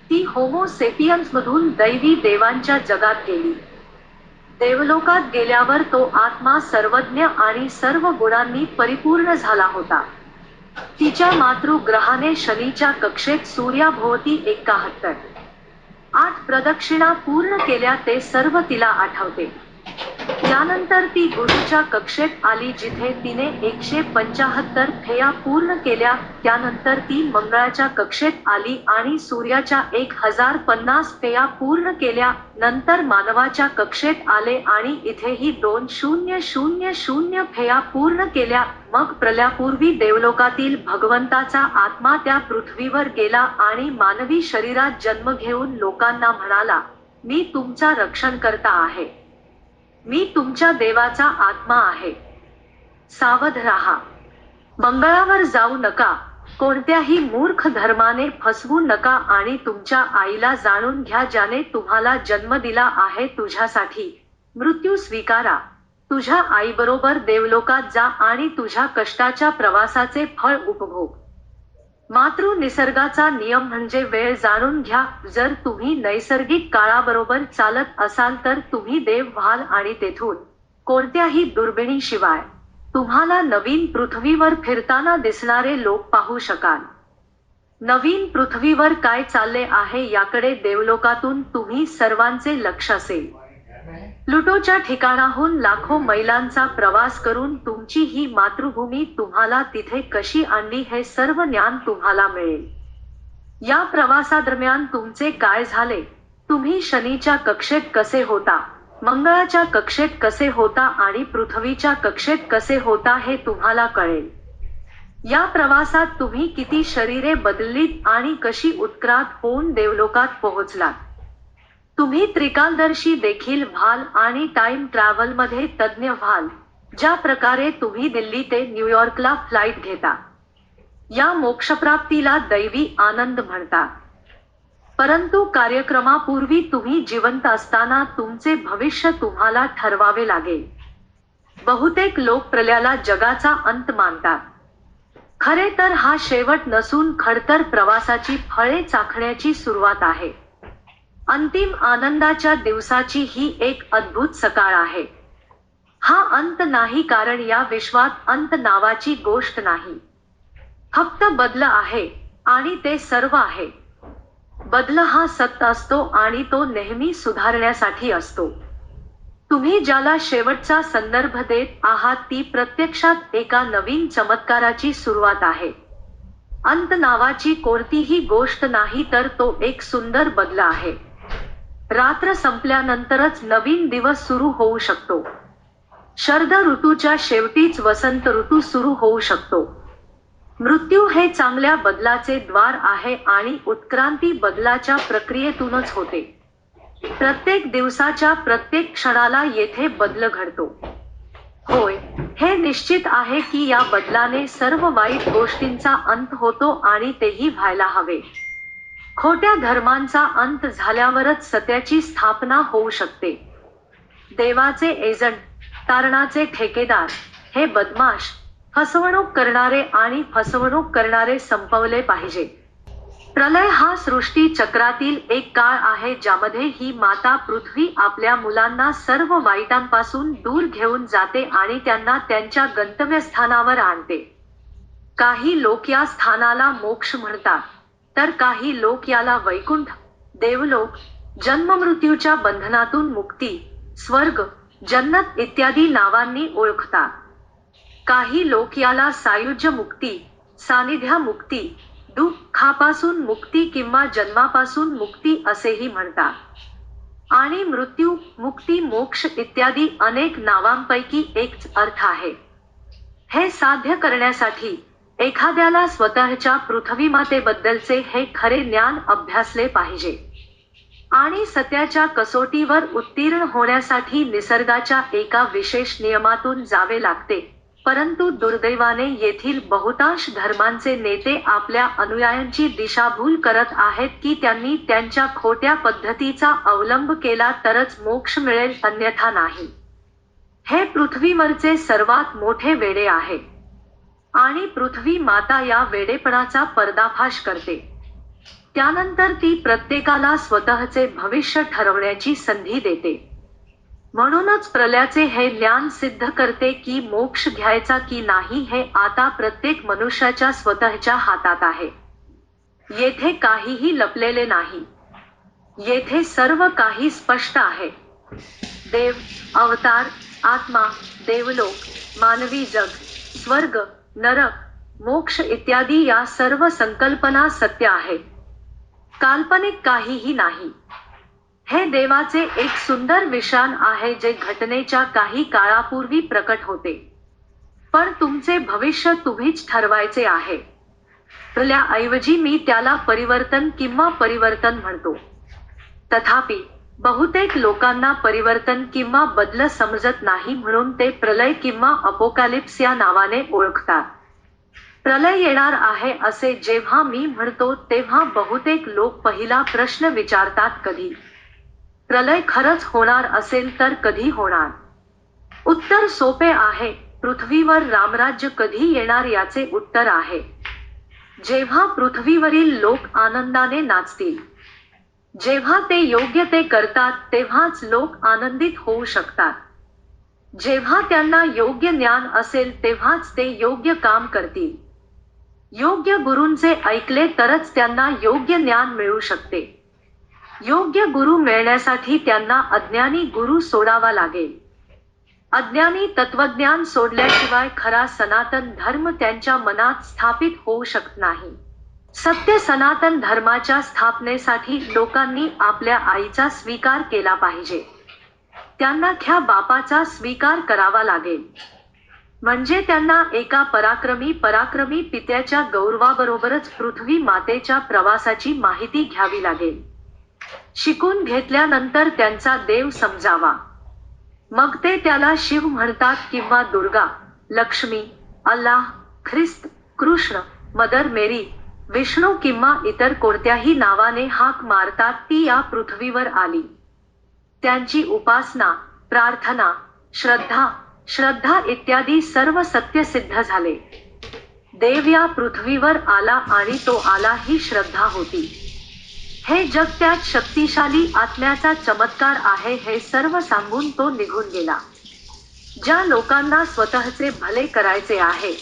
ती होमो सेपियन्समधून दैवी देवांच्या जगात गेली. देवलोकात गेल्यावर तो आत्मा सर्वज्ञ आणि सर्व गुणांनी परिपूर्ण झाला होता. तिच्या मातृग्रहाने शनीच्या कक्षेत सूर्याभोवती 71 प्रदक्षिणा पूर्ण केल्या ते सर्व तिला आठवते. त्यानंतर ती गुरूच्या कक्षेत आली जिथे तिने 175 फेया पूर्ण केल्या. त्यानंतर ती मंगळाच्या कक्षेत आली आणि सूर्याच्या 1050 फेया पूर्ण केल्या. नंतर मानवाच्या कक्षेत आले आणि इथेही 2000 फेया पूर्ण केल्या. मग प्रलयापूर्वी देवलोकातील भगवंताचा आत्मा त्या पृथ्वीवर गेला आणि मानवी शरीरात जन्म घेऊन लोकांना म्हणाला, मी तुमचा रक्षणकर्ता आहे. मी तुमच्या देवाचा आत्मा आहे. सावध राहा. मंगळावर जाऊ नका. कोणत्याही मूर्ख धर्माने फसवू नका आणि तुमच्या आईला जाणून घ्या ज्याने तुम्हाला जन्म दिला आहे तुझ्यासाठी. मृत्यू स्वीकारा. तुझ्या आईबरोबर देवलोकात जा आणि तुझ्या कष्टाच्या प्रवासाचे फळ उपभोग. मातृ निसर्गाचा नियम म्हणजे वेळ जाणून घ्या. जर तुम्ही नैसर्गिक काळाबरोबर चालत असाल तर तुम्ही देव व्हाल आणि तेथून कोणत्याही दुर्बिणीशिवाय तुम्हाला नवीन पृथ्वीवर फिरताना दिसणारे लोक पाहू शकाल. नवीन पृथ्वीवर काय चालले आहे याकडे देवलोकातून तुम्ही सर्वांचे लक्ष असेल. प्लुटोच्या ठिकाणाहून लाखो मैलांचा प्रवास करून तुमची ही मातृभूमी तुम्हाला तिथे कशी आणली हे सर्व ज्ञान तुम्हाला मिळेल. या प्रवासादरम्यान तुमचे काय झाले, तुम्ही शनीच्या कक्षेत कसे होता, मंगळाच्या कक्षेत कसे होता आणि पृथ्वीच्या कक्षेत कसे होता हे तुम्हाला कळेल. या प्रवासात तुम्ही किती शरीरे बदललीत आणि कशी उत्क्रांत होऊन देवलोकात पोहोचलात. तुम्ही त्रिकालदर्शी देखील व्हाल आणि टाइम ट्रॅव्हलमध्ये तज्ज्ञ व्हाल. ज्या प्रकारे तुम्ही दिल्ली ते न्यूयॉर्कला फ्लाईट घेता. या मोक्षप्राप्तीला दैवी आनंद म्हणतात. परंतु कार्यक्रमापूर्वी तुम्ही जिवंत असताना तुमचे भविष्य तुम्हाला ठरवावे लागेल. बहुतेक लोक प्रलयाला जगाचा अंत मानतात. खरे तर हा शेवट नसून खडतर प्रवासाची फळे चाखण्याची सुरुवात आहे. अंतिम आनंदाच्या दिवसाची ही एक अद्भुत सकाळ आहे. हा अंत नाही कारण या विश्वात अंत नावाची गोष्ट नाही. फक्त बदल आहे आणि ते सर्व आहे. बदल हा सत्य असतो आणि तो नेहमी सुधारण्यासाठी असतो. तुम्ही ज्याला शेवटचा संदर्भ देत आहात ती प्रत्यक्षात एका नवीन चमत्काराची सुरुवात आहे. अंत नावाची कोणतीही गोष्ट नाही तर तो एक सुंदर बदल आहे. रात्र संपल्यानंतरच नवीन दिवस सुरू होऊ शकतो. शरद ऋतूच्या शेवटीच वसंत ऋतू सुरू होऊ शकतो. मृत्यू हे चांगल्या बदलाचे द्वार आहे आणि उत्क्रांती बदलाच्या प्रक्रियेतूनच होते. प्रत्येक दिवसाच्या प्रत्येक क्षणाला येथे बदल घडतो. होय, हे निश्चित आहे की या बदलाने सर्व वाईट गोष्टींचा अंत होतो आणि तेही व्हायला हवे. खोट्या धर्मांचा अंत झाल्यावरच सत्याची स्थापना होऊ शकते. देवाचे एजंट, तारणाचे ठेकेदार, हे बदमाश, फसवणूक करणारे आणि फसवणूक करणारे संपवले पाहिजे. प्रलय हा सृष्टी चक्रातील एक काळ आहे ज्यामध्ये ही माता पृथ्वी आपल्या मुलांना सर्व वाईटांपासून दूर घेऊन जाते आणि त्यांना त्यांच्या गंतव्यस्थानावर आणते. काही लोक या स्थानाला मोक्ष म्हणतात, तर काही लोक याला वैकुंठ, देवलोक, जन्ममृत्यूच्या बंधनातून मुक्ती, स्वर्ग, जन्नत इत्यादी नावांनी ओळखतात. काही लोक याला सायुज्य मुक्ती, सानिध्य मुक्ती, दुःखापासून मुक्ती किंवा जन्मापासून मुक्ती असेही म्हणतात. आणि मृत्यू, मुक्ती, मोक्ष इत्यादी अनेक नावांपैकी एकच अर्थ आहे. हे साध्य करण्यासाठी एखाद्याला स्वतःच्या पृथ्वीमातेबद्दलचे हे खरे ज्ञान अभ्यासले पाहिजे. आणि सत्याच्या कसोटीवर उत्तीर्ण होण्यासाठी निसर्गाच्या एका विशेष नियमातून जावे लागते. परंतु दुर्दैवाने येथील बहुतांश धर्मांचे नेते आपल्या अनुयायांची दिशाभूल करत आहेत की त्यांनी त्यांच्या खोट्या पद्धतीचा अवलंब केला तरच मोक्ष मिळेल, अन्यथा नाही. हे पृथ्वीवरचे सर्वात मोठे वेडे आहे आणि पृथ्वी माता या वेडेपणाचा पर्दाफाश करते. त्यानंतर ती प्रत्येकाला स्वतःचे भविष्य ठरवण्याची संधी देते. म्हणूनच प्रलयाचे हे ज्ञान सिद्ध करते की मोक्ष घ्यायचा की नाही हे आता प्रत्येक मनुष्याच्या स्वतःच्या हातात आहे. येथे काहीही लपलेले नाही. येथे सर्व काही स्पष्ट आहे. देव, अवतार, आत्मा, देवलोक, मानवी जग, स्वर्ग, नरक, मोक्ष इत्यादी या सर्व संकल्पना सत्य आहेत. काल्पनिक काहीही नाही. हे देवाचे एक सुंदर विशान आहे जे घटनेच्या काही काळापूर्वी प्रकट होते. पण तुमचे भविष्य तुम्हीच ठरवायचे आहे. प्रलयाऐवजी मी त्याला परिवर्तन किंवा परिवर्तन म्हणतो. तथापि बहुतेक लोकांना परिवर्तन किंवा बदल समजत नाही म्हणून ते प्रलय किंवा अपोकॅलिप्स या नावाने ओळखतात. प्रलय येणार आहे असे जेव्हा मी म्हणतो तेव्हा बहुतेक लोक पहिला प्रश्न विचारतात, कधी? प्रलय खरंच होणार असेल तर कधी होणार? उत्तर सोपे आहे. पृथ्वीवर रामराज्य कधी येणार याचे उत्तर आहे. जेव्हा पृथ्वीवरील लोक आनंदाने नाचतील. जेव्हा ते योग्य ते करतात तेव्हाच लोक आनंदित होऊ शकतात. जेव्हा त्यांना योग्य ज्ञान असेल तेव्हाच ते योग्य काम करतील. योग्य गुरूंचे ऐकले तरच त्यांना योग्य ज्ञान मिळू शकते. योग्य गुरु मिळण्यासाठी त्यांना अज्ञानी गुरु सोडावा लागेल. अज्ञानी तत्वज्ञान सोडल्याशिवाय खरा सनातन धर्म त्यांच्या मनात स्थापित होऊ शकत नाही. सत्य सनातन धर्माच्या स्थापनेसाठी लोकांनी आपल्या आईचा स्वीकार केला पाहिजे. त्यांना ख्या बापाचा स्वीकार करावा लागेल. म्हणजे त्यांना एका पराक्रमी पित्याच्या गौरवाबरोबरच पृथ्वी मातेच्या प्रवासाची माहिती घ्यावी लागेल. शिकून घेतल्यानंतर त्यांचा देव समजावा. मग ते त्याला शिव म्हणतात किंवा दुर्गा, लक्ष्मी, अल्लाह, ख्रिस्त, कृष्ण, मदर मेरी, विष्णू किंवा इतर कोणत्याही नावाने हाक मारतात. ती या पृथ्वीवर आली. त्यांची उपासना, प्रार्थना, श्रद्धा इत्यादी सर्व सत्य सिद्ध झाले. देव या पृथ्वीवर आला आणि तो आला ही श्रद्धा होती. हे जग त्यात शक्तिशाली आत्म्याचा चमत्कार आहे हे सर्व सांगून तो निघून गेला. ज्या लोकांना स्वतःचे भले करायचे आहे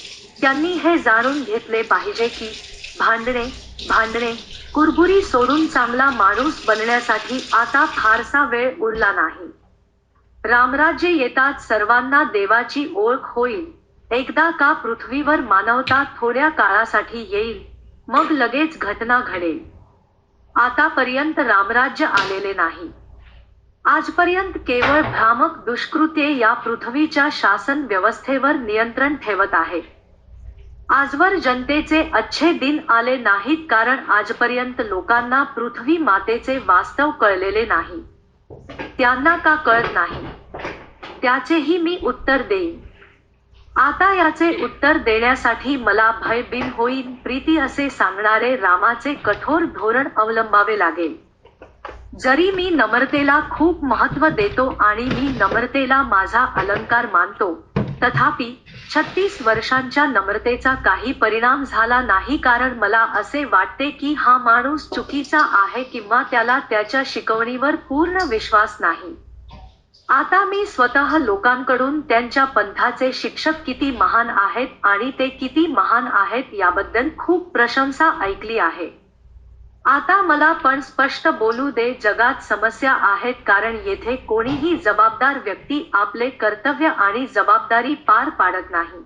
त्यांनी हे जाणून घेतले पाहिजे की भांडणे, कुरबुरी सोडून चांगला माणूस बनण्यासाठी आता फारसा वेळ उरला नाही. रामराज्य येताच सर्वांना देवाची ओळख होईल. एकदा का पृथ्वीवर मानवता थोड्या काळासाठी येईल, मग लगेच घटना घडेल. आतापर्यंत रामराज्य आलेले नाही. आजपर्यंत केवळ भ्रामक दुष्कृत्ये या पृथ्वीच्या शासन व्यवस्थेवर नियंत्रण ठेवत आहेत. आजवर जनतेचे अच्छे दिन आले नाहीत कारण आजपर्यंत लोकांना पृथ्वी मातेचे वास्तव कळलेले नाही. त्यांना का कळत नाही? त्याचेही मी उत्तर देईन. आता याचे उत्तर देण्यासाठी मला भय बिन होईन प्रीती असे सांगणारे रामाचे कठोर धोरण अवलंबावे लागेल. जरी मी नम्रतेला खूप महत्त्व देतो आणि मी नम्रतेला माझा अलंकार मानतो, तथापि 36 वर्षांच्या नम्रतेचा काही परिणाम झाला नाही कारण मला असे वाटते की हा माणूस चुकीचा आहे किंवा त्याला त्याच्या शिकवणीवर पूर्ण विश्वास नाही. आता मी स्वतः लोकांकडून त्यांच्या पंथाचे शिक्षक किती महान आहेत आणि ते किती महान आहेत याबद्दल खूप प्रशंसा ऐकली आहे. आता मला पण स्पष्ट बोलू दे, जगात समस्या आहेत कारण येथे कोणीही जबाबदार व्यक्ती आपले कर्तव्य आणि जबाबदारी पार पाडत नाही.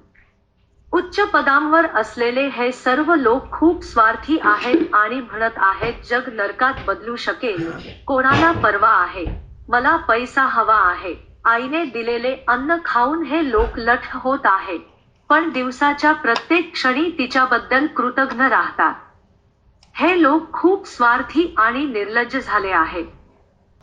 उच्च पदांवर असलेले हे सर्व लोक खूप स्वार्थी आहेत आणि म्हणत आहेत जग नरकात बदलू शकेल. कोणाला पर्वा आहे? मला पैसा हवा आहे. आईने दिलेले अन्न खाऊन हे लोक लठ्ठ होत आहेत, पण दिवसाच्या प्रत्येक क्षणी तिच्याबद्दल कृतज्ञ राहतात. हे लोक खूप स्वार्थी आणि निर्लज्ज झाले आहेत.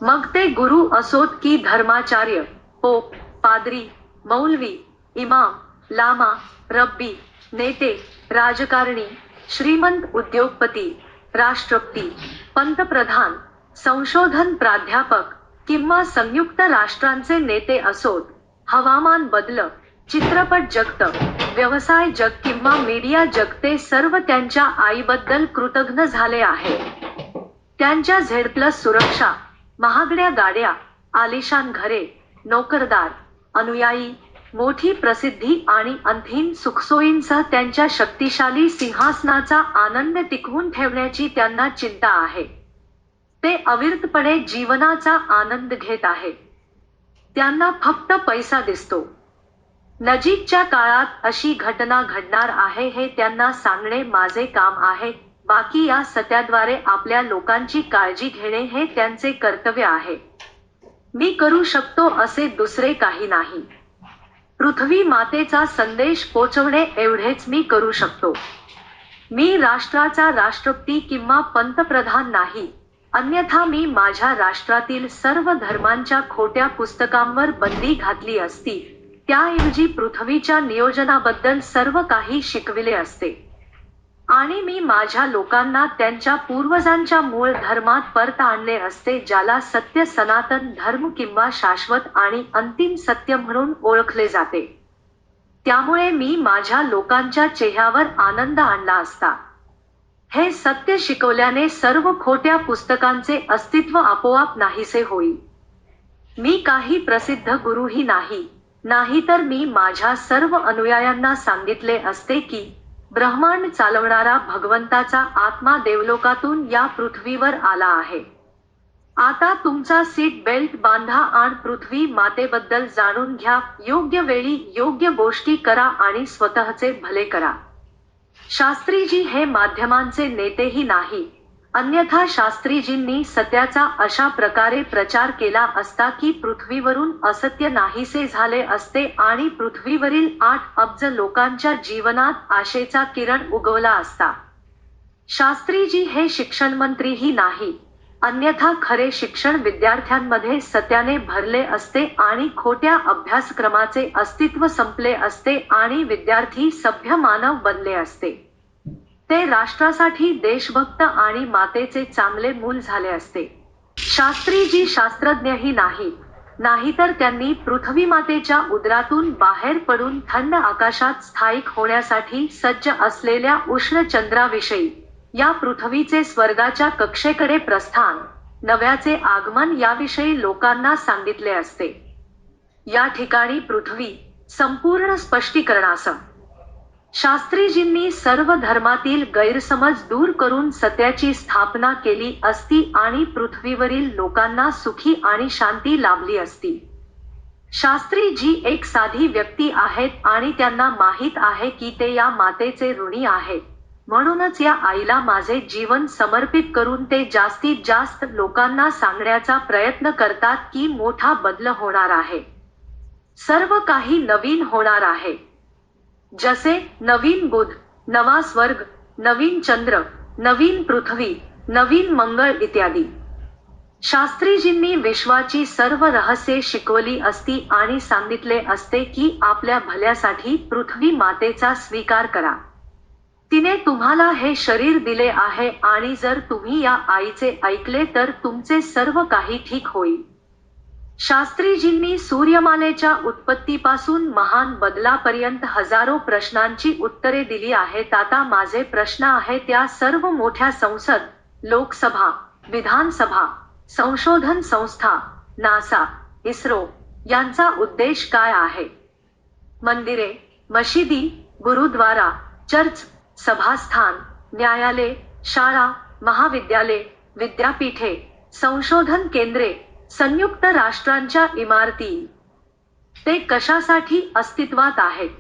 मग ते गुरु असोत की धर्माचार्य, पोप, पाद्री, मौलवी, इमाम, लामा, रब्बी, नेते, राजकारणी, श्रीमंत, उद्योगपती, राष्ट्रपती, पंतप्रधान, संशोधन प्राध्यापक किंवा संयुक्त राष्ट्रांचे नेते असोत, हवामान बदल, चित्रपट जगत, व्यवसाय जग किंवा मीडिया जग, ते सर्व त्यांच्या आईबद्दल कृतज्ञ झाले आहे. त्यांच्या Z+ सुरक्षा, महागड्या गाड्या, आलिशान घरे, नोकरदार, अनुयायी, मोठी प्रसिद्धी आणि अंतहीन सुखसोयींसह त्यांच्या शक्तिशाली सिंहासनाचा आनंद टिकवून ठेवण्याची त्यांना चिंता आहे. ते अविरतपणे जीवनाचा आनंद घेत आहेत. त्यांना फक्त पैसा दिसतो. नजीकच्या काळात अशी घटना घडणार आहे हे त्यांना सांगणे माझे काम आहे. बाकी या सत्याद्वारे आपल्या लोकांची काळजी घेणे हे त्यांचे कर्तव्य आहे. मी करू शकतो असे दुसरे काही नाही. पृथ्वी मातेचा संदेश पोचवणे एवढेच मी करू शकतो. मी राष्ट्राचा राष्ट्रपती किंवा पंतप्रधान नाही, अन्यथा मी माझ्या राष्ट्रातील सर्व धर्मांच्या खोट्या पुस्तकांवर बंदी घातली असती. त्याऐवजी पृथ्वीच्या नियोजनाबद्दल सर्व काही शिकविले असते. आणि मी माझ्या लोकांना त्यांच्या पूर्वजांच्या मूळ धर्मात परत आणले असते, ज्याला सत्य, सनातन धर्म किंवा शाश्वत आणि अंतिम सत्य म्हणून ओळखले जाते. त्यामुळे मी माझ्या लोकांच्या चेहऱ्यावर आनंद आणला असता. हे सत्य शिकवल्याने सर्व खोट्या पुस्तकांचे अस्तित्व आपोआप नाहीसे होईल. मी काही प्रसिद्ध गुरुही नाही, नाहीतर मी माझ्या सर्व अनुयायांना सांगितले असते की ब्रह्मांड चालवणारा भगवंताचा आत्मा देवलोकातून या पृथ्वीवर आला आहे. आता तुमचा सीट बेल्ट बांधा आणि पृथ्वी मातेबद्दल जाणून घ्या. योग्य वेळी योग्य गोष्टी करा आणि स्वतःचे भले करा. शास्त्रीजी हे माध्यमांचे नेतेही नाही, अन्यथा शास्त्रीजींनी सत्याचा अशा प्रकारे प्रचार केला असता की पृथ्वीवरून असत्य नाहीसे झाले असते आणि पृथ्वीवरील 8 अब्ज लोकांच्या जीवनात आशेचा किरण उगवला असता. शास्त्रीजी हे शिक्षणमंत्रीही नाही, अन्यथा खरे शिक्षण विद्यार्थ्यांमध्ये सत्याने भरले असते आणि खोट्या अभ्यासक्रमाचे अस्तित्व संपले असते आणि विद्यार्थी सभ्य मानव बनले असते. ते राष्ट्रासाठी देशभक्त आणि मातेचे चांगले मूल झाले असते. शास्त्रीजी शास्त्रज्ञही नाही, नाहीतर त्यांनी पृथ्वी मातेच्या उदरातून बाहेर पडून थंड आकाशात स्थायिक होण्यासाठी सज्ज असलेल्या उष्ण चंद्राविषयी, या पृथ्वीचे स्वर्गाच्या कक्षेकडे प्रस्थान, नव्याचे आगमन याविषयी लोकांना सांगितले असते. या ठिकाणी पृथ्वी संपूर्ण स्पष्टीकरणासह शास्त्रीजींनी सर्व धर्मातील गैरसमज दूर करून सत्याची स्थापना केली असती आणि पृथ्वीवरील लोकांना सुखी आणि शांती लाभली असती. शास्त्रीजी एक साधी व्यक्ती आहेत आणि त्यांना माहीत आहे की ते या मातेचे ऋणी आहेत. म्हणूनच या आईला माझे जीवन समर्पित करून ते जास्तीत जास्त लोकांना सांगण्याचा प्रयत्न करतात की मोठा बदल होणार आहे. सर्व काही नवीन होणार आहे. जसे नवीन बुध, नवा स्वर्ग, नवीन चंद्र, नवीन पृथ्वी, नवीन मंगळ इत्यादी. शास्त्रीजींनी विश्वाची सर्व रहस्ये शिकवली असती आणि सांगितले असते की आपल्या भल्यासाठी पृथ्वी मातेचा स्वीकार करा. तिने तुम्हाला हे शरीर दिले आहे आणि जर तुम्ही या आईचे ऐकले तर तुमचे सर्व काही ठीक होईल. शास्त्रीजींनी सूर्यमालेच्या उत्पत्तीपासून महान बदलापर्यंत हजारो प्रश्नांची उत्तरे दिली आहेत. आता माझे प्रश्न आहे त्या सर्व मोठ्या संसद, लोकसभा, विधानसभा, संशोधन संस्था, नासा, इस्रो यांचा उद्देश काय आहे? मंदिरे, मशिदी, गुरुद्वारा, चर्च, सभास्थान, न्यायालय, शाळा, महाविद्यालय, विद्यापीठे, संशोधन केंद्रे, संयुक्त राष्ट्रांच्या इमारती, ते कशासाठी अस्तित्वात आहेत?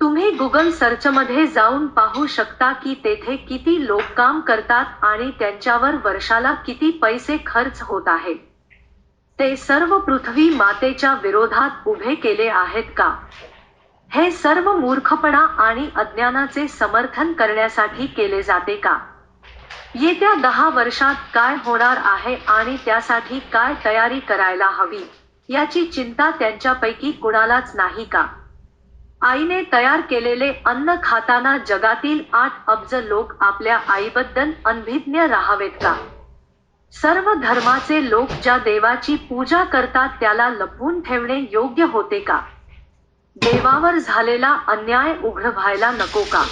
तुम्ही गुगल सर्चमध्ये जाऊन पाहू शकता की तेथे किती लोक काम करतात आणि त्यांच्यावर वर्षाला किती पैसे खर्च होत आहेत. ते सर्व पृथ्वी मातेच्या विरोधात उभे केले आहेत का? हे सर्व मूर्खपणा आणि अज्ञानाचे समर्थन करण्यासाठी केले जाते का? येत्या 10 वर्षात काय होणार आहे आणि त्यासाठी काय तयारी करायला हवी, याची चिंता त्यांच्यापैकी कुणालाच नाही का? आईने तयार केलेले अन्न खाताना जगातील 8 अब्ज लोक आपल्या आईबद्दल अनभिज्ञ राहावेत का? सर्व धर्माचे लोक ज्या देवाची पूजा करतात त्याला लपवून ठेवणे योग्य होते का? देवावर झालेला अन्याय उघड व्हायला नको का?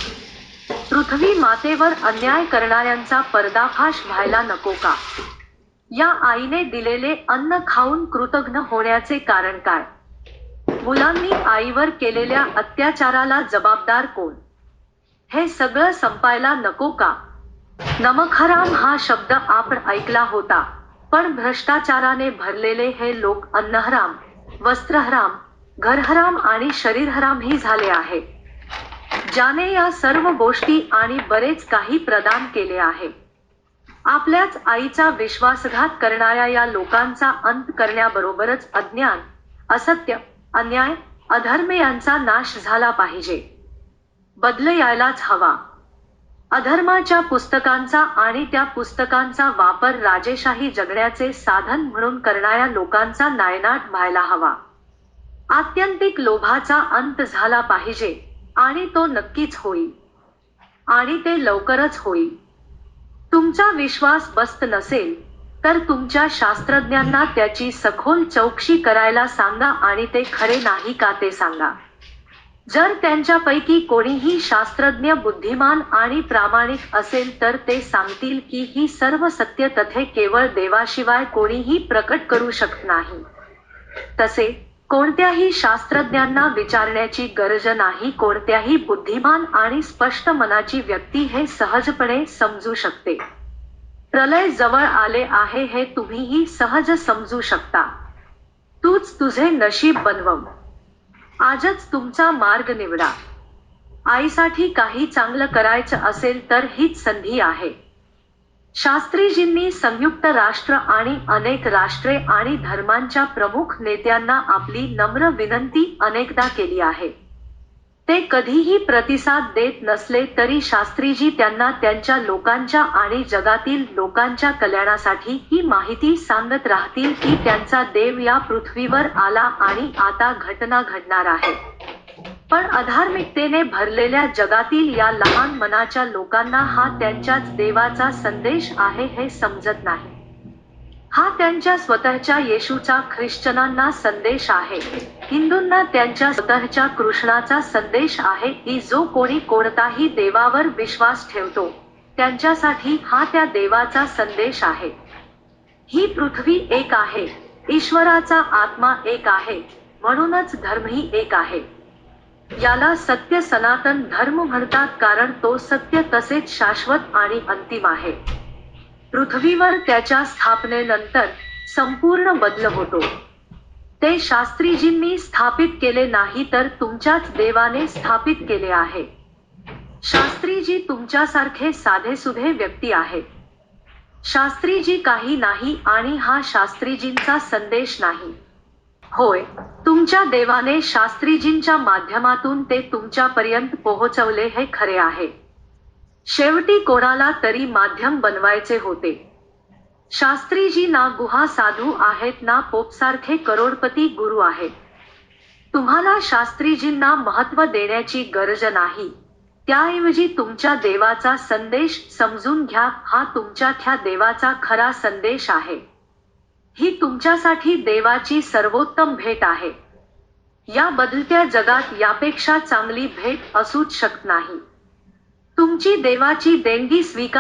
पृथ्वी मातेवर अन्याय करणाऱ्यांचा पर्दाफाश व्हायला नको का? या आईने दिलेले अन्न खाऊन कृतघ्न होण्याचे कारण काय? मुलांनी आईवर केलेल्या अत्याचाराला जबाबदार कोण? हे सगळं संपायला नको का? नमकहराम हा शब्द आपण ऐकला होता, पण भ्रष्टाचाराने भरलेले हे लोक अन्नहराम, वस्त्रहराम, घरहराम आणि शरीरहरामही झाले आहे. ज्याने या सर्व गोष्टी आणि बरेच काही प्रदान केले आहे. आपल्याच आईचा विश्वासघात करणाऱ्या या लोकांचा अंत करण्याबरोबरच अज्ञान, असत्य, अन्याय, अधर्म यांचा नाश झाला पाहिजे. बदल यायलाच हवा. अधर्माच्या पुस्तकांचा आणि त्या पुस्तकांचा वापर राजेशाही जगण्याचे साधन म्हणून करणाऱ्या लोकांचा नायनाट व्हायला हवा. आत्यंतिक लोभाचा अंत झाला पाहिजे आणि तो नक्कीच होईल. आणि ते लवकरच होईल. तुमचा विश्वास बसत नसेल तर तुमच्या शास्त्रज्ञांना त्याची सखोल चौकशी करायला सांगा आणि ते खरे नाही का ते सांगा. जर त्यांच्यापैकी कोणीही शास्त्रज्ञ बुद्धिमान आणि प्रामाणिक असेल तर ते सांगतील की ही सर्व सत्य तथ्ये केवळ देवाशिवाय कोणीही प्रकट करू शकत नाही. तसे कोणत्याही शास्त्रज्ञांना विचारण्याची गरज नाही. कोणत्याही बुद्धिमान आणि स्पष्ट मनाची व्यक्ती हे सहजपणे समजू शकते. प्रलय जवळ आले आहे हे तुम्हीही सहज समजू शकता. तूच तुझे नशीब बनवं. आजच तुमचा मार्ग निवडा. आईसाठी काही चांगलं करायचं असेल तर हीच संधी आहे. शास्त्रीजींनी संयुक्त राष्ट्र आणि अनेक राष्ट्रे आणि धर्मांच्या प्रमुख नेत्यांना आपली नम्र विनंती अनेकदा केली आहे. ते कधीही प्रतिसाद देत नसले तरी शास्त्रीजी त्यांना त्यांच्या लोकांच्या आणि जगातील लोकांच्या कल्याणासाठी ही माहिती सांगत राहतील की त्यांचा देव या पृथ्वीवर आला आणि आता घटना घडणार आहे. पण अधार्मिकतेने भरलेल्या जगातील या लहान मनाच्या लोकांना हा त्यांच्याच देवाचा संदेश आहे हे समजत नाही. हा त्यांच्या स्वतःच्या येशूचा ख्रिश्चनांना संदेश आहे. हिंदूंना त्यांच्या स्वतःच्या कृष्णाचा संदेश आहे की जो कोणी कोणताही देवावर विश्वास ठेवतो त्यांच्यासाठी हा त्या देवाचा संदेश आहे. ही पृथ्वी एक आहे. ईश्वराचा आत्मा एक आहे. म्हणूनच धर्मही एक आहे. याला सत्य सनातन धर्म म्हणतात कारण तो सत्य तसेच शाश्वत आणि अंतिम आहे. पृथ्वीवर त्याच्या स्थापनेनंतर संपूर्ण बदल होतो. ते शास्त्रीजींनी स्थापित केले नाही तर तुमच्याच देवाने स्थापित केले आहे. शास्त्रीजी तुमच्यासारखे साधेसुधे व्यक्ती आहेत. शास्त्रीजी काही नाही आणि हा शास्त्रीजींचा संदेश नाही. होय, तुमच्या देवाने शास्त्रीजींच्या माध्यमातून ते तुमच्यापर्यंत पोहोचवले हे खरे आहे. शेवटी कोणाला तरी माध्यम बनवायचे होते. शास्त्रीजी ना गुहा साधू आहेत ना पोपसारखे करोडपती गुरु आहेत. तुम्हाला शास्त्रीजींना महत्त्व देण्याची गरज नाही. त्याऐवजी तुमच्या देवाचा संदेश समजून घ्या. हा तुमच्यातल्या देवाचा खरा संदेश आहे. ही तुमच्यासाठी देवाची सर्वोत्तम भेट आहे. या बदलत्या जगात यापेक्षा चांगली भेट असूच शकत नाही. तुमची देवाची देणगी स्वीकार